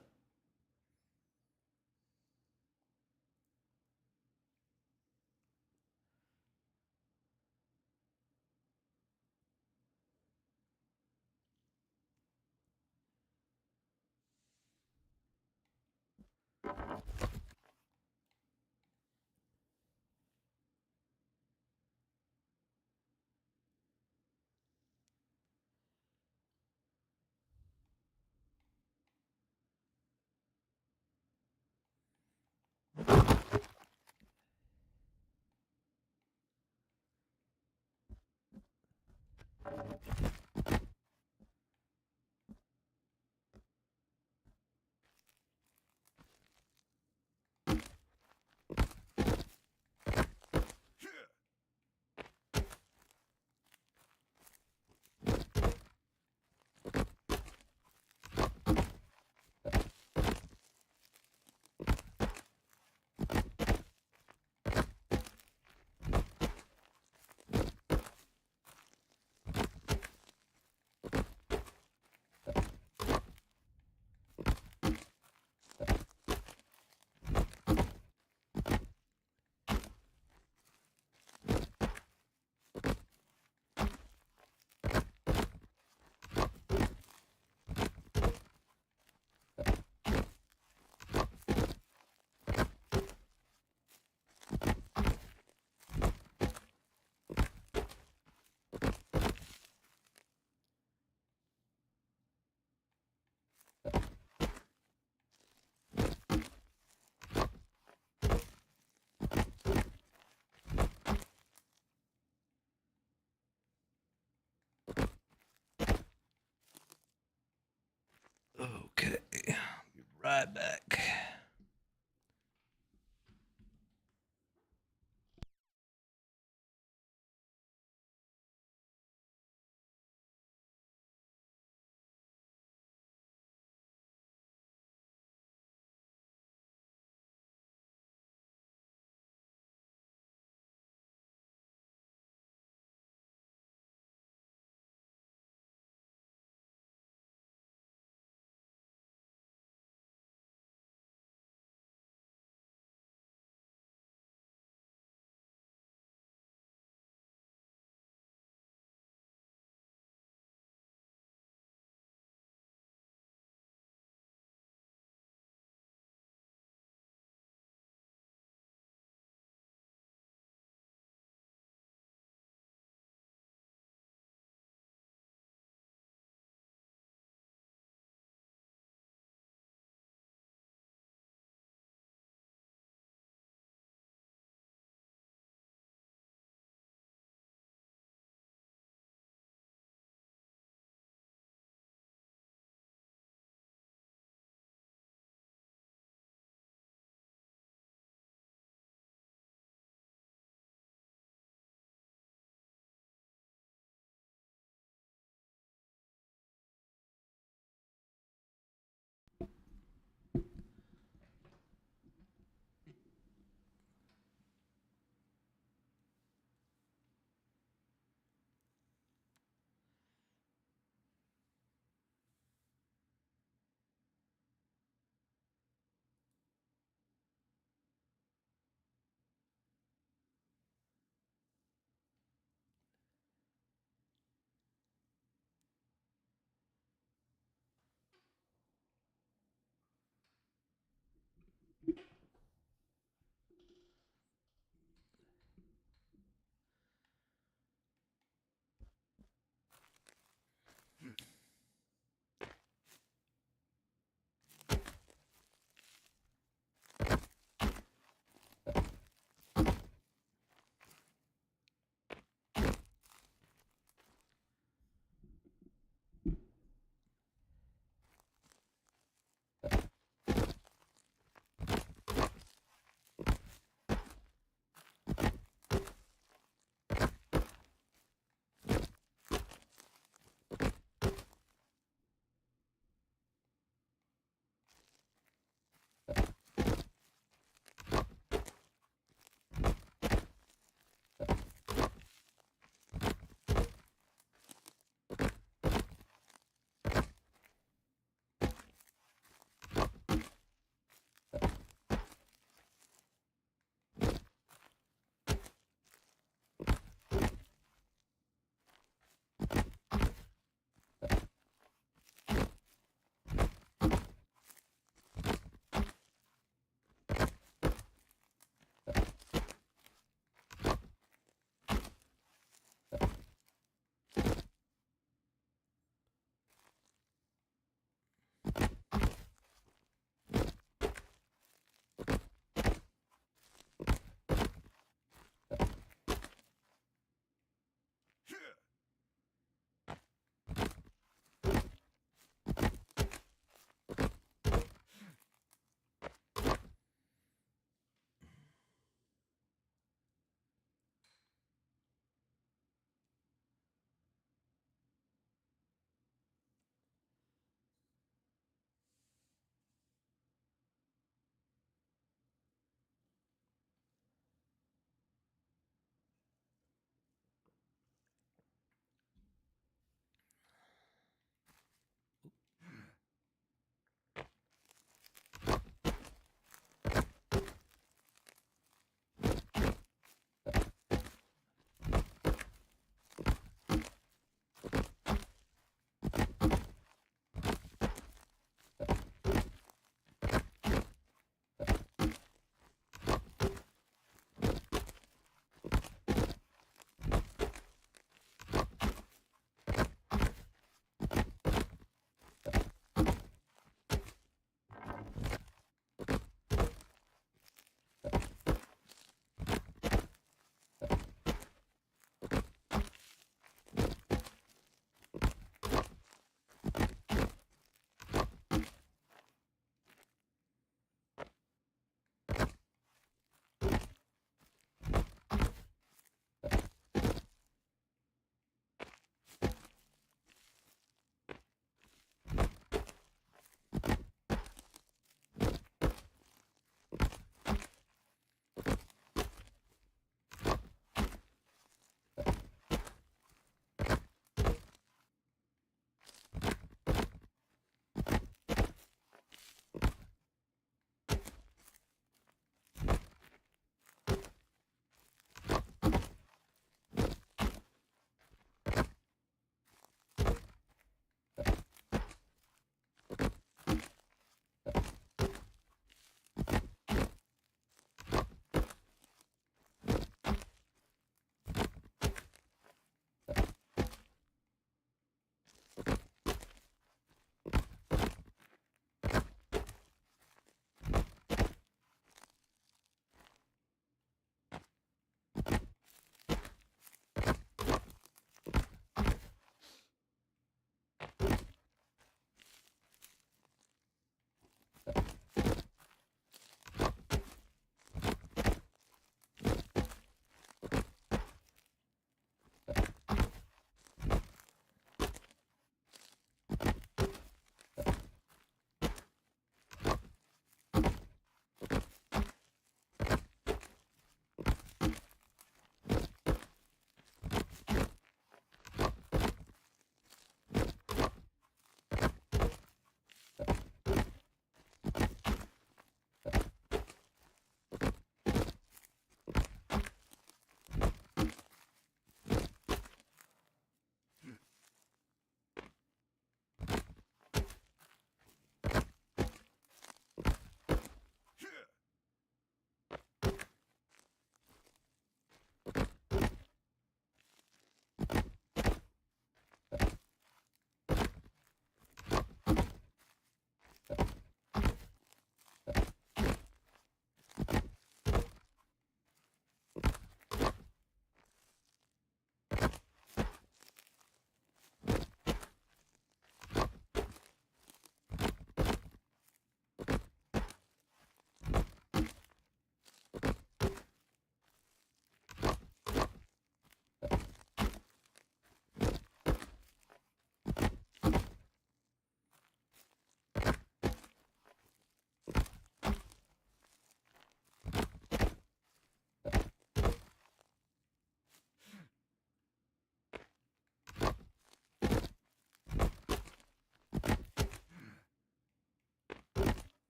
Okay, be right back.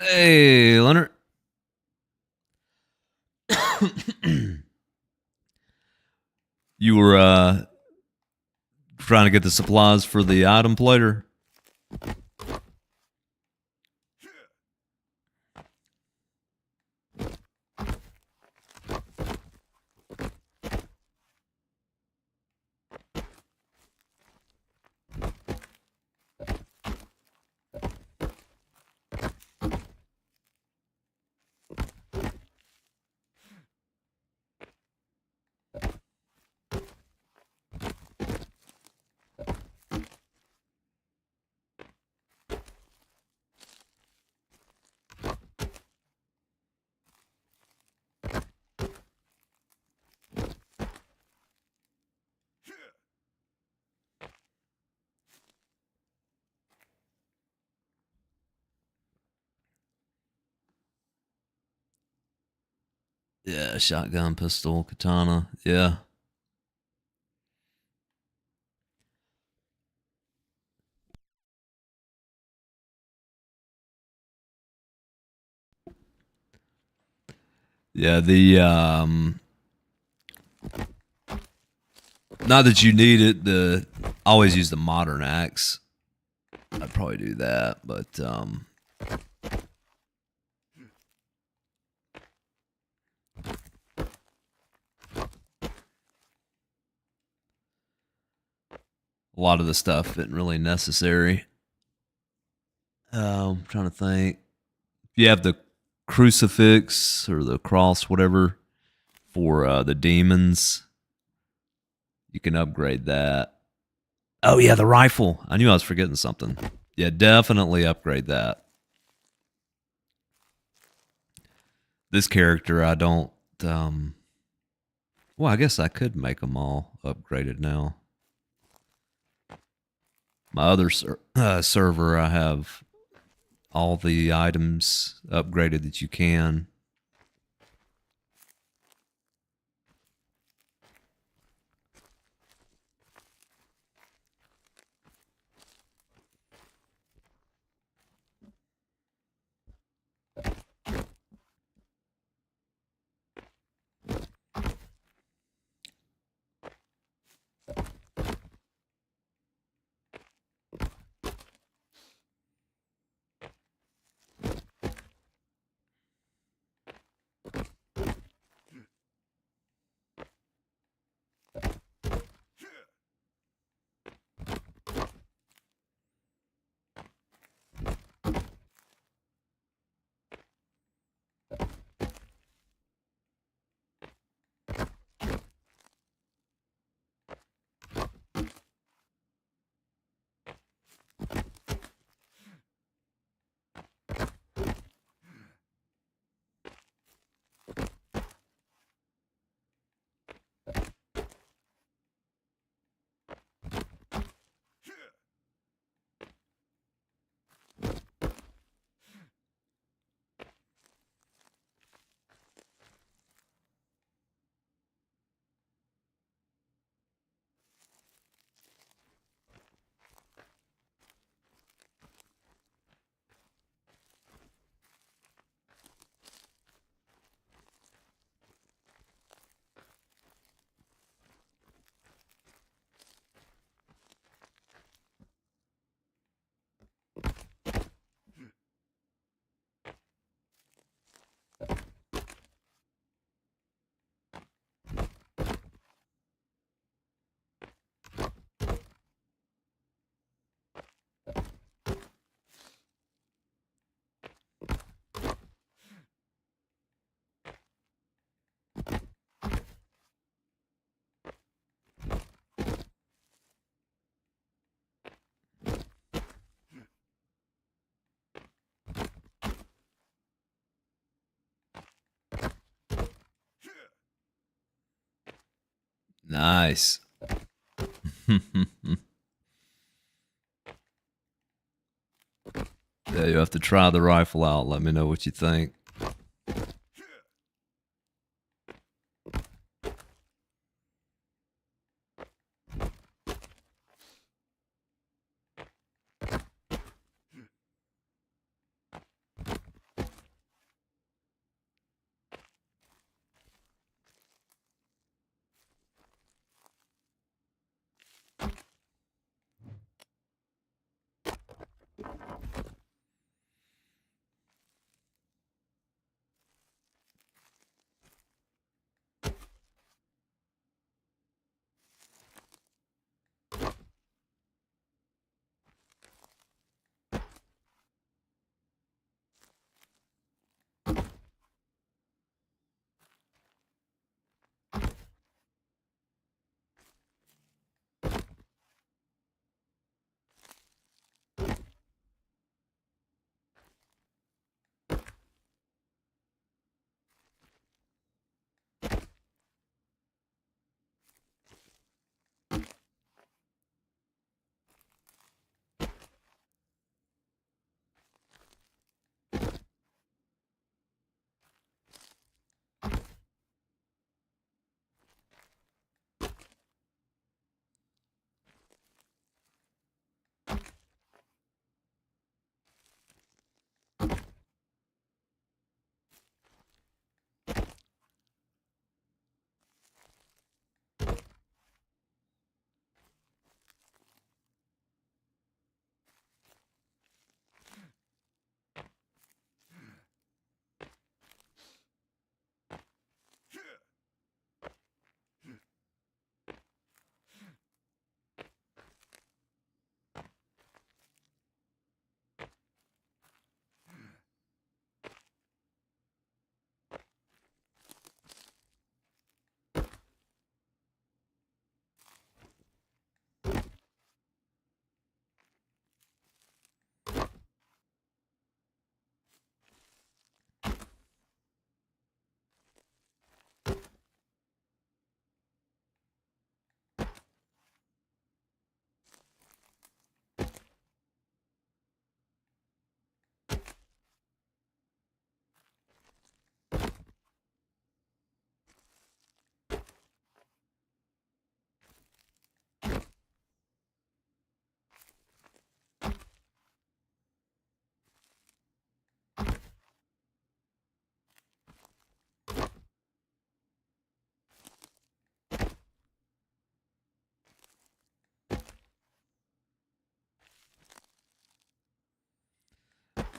Hey, Leonard. You were trying to get the supplies for the item plater? Yeah, shotgun, pistol, katana. Yeah. Yeah, the not that you need it, I always use the modern axe. I'd probably do that, but a lot of the stuff isn't really necessary. I'm trying to think. If you have the crucifix or the cross, whatever, for the demons, you can upgrade that. Oh yeah, the rifle. I knew I was forgetting something. Yeah, definitely upgrade that. This character, I don't. Well, I guess I could make them all upgraded now. My other server, I have all the items upgraded that you can. Nice. Yeah, you have to try the rifle out. Let me know what you think.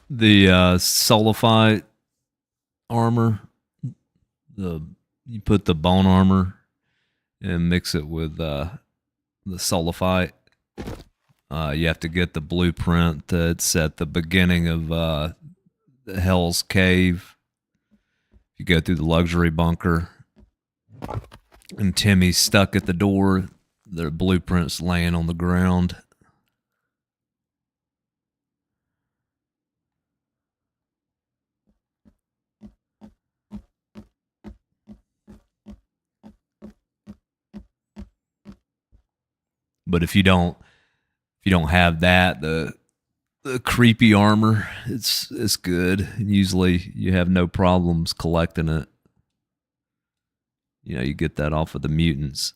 The sulfite armor, you put the bone armor and mix it with the sulfite. You have to get the blueprint that's at the beginning of the Hell's Cave. You go through the luxury bunker, and Timmy's stuck at the door. The blueprint's laying on the ground. But if you don't have that, the creepy armor, it's good. Usually you have no problems collecting it. You know, you get that off of the mutants.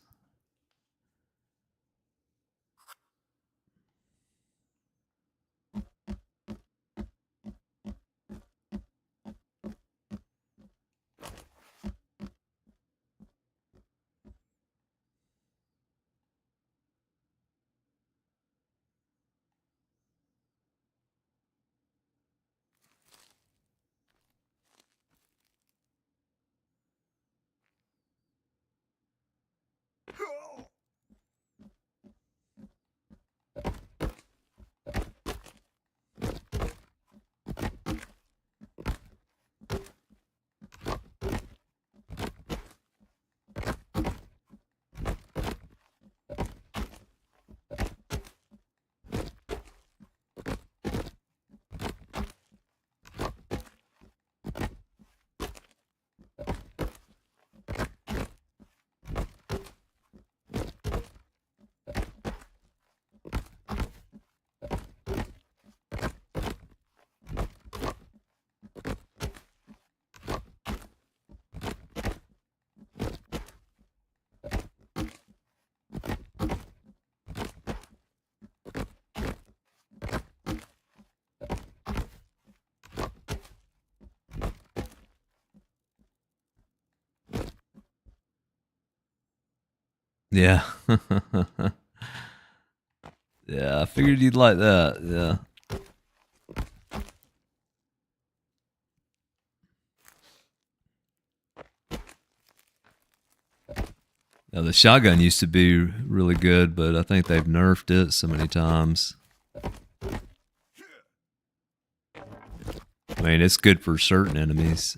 Yeah. Yeah, I figured you'd like that. Yeah. Now, the shotgun used to be really good, but I think they've nerfed it so many times. I mean, it's good for certain enemies.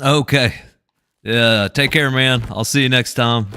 Okay. Yeah, take care, man. I'll see you next time.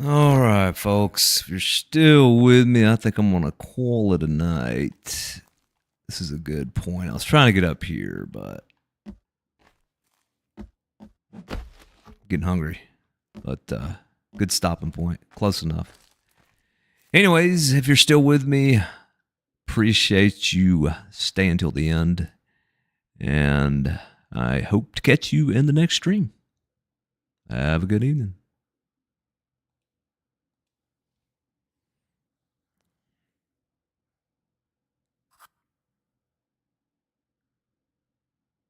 All right, folks. If you're still with me, I think I'm going to call it a night. This is a good point. I was trying to get up here, but getting hungry. But good stopping point. Close enough. Anyways, if you're still with me, appreciate you staying till the end. And I hope to catch you in the next stream. Have a good evening.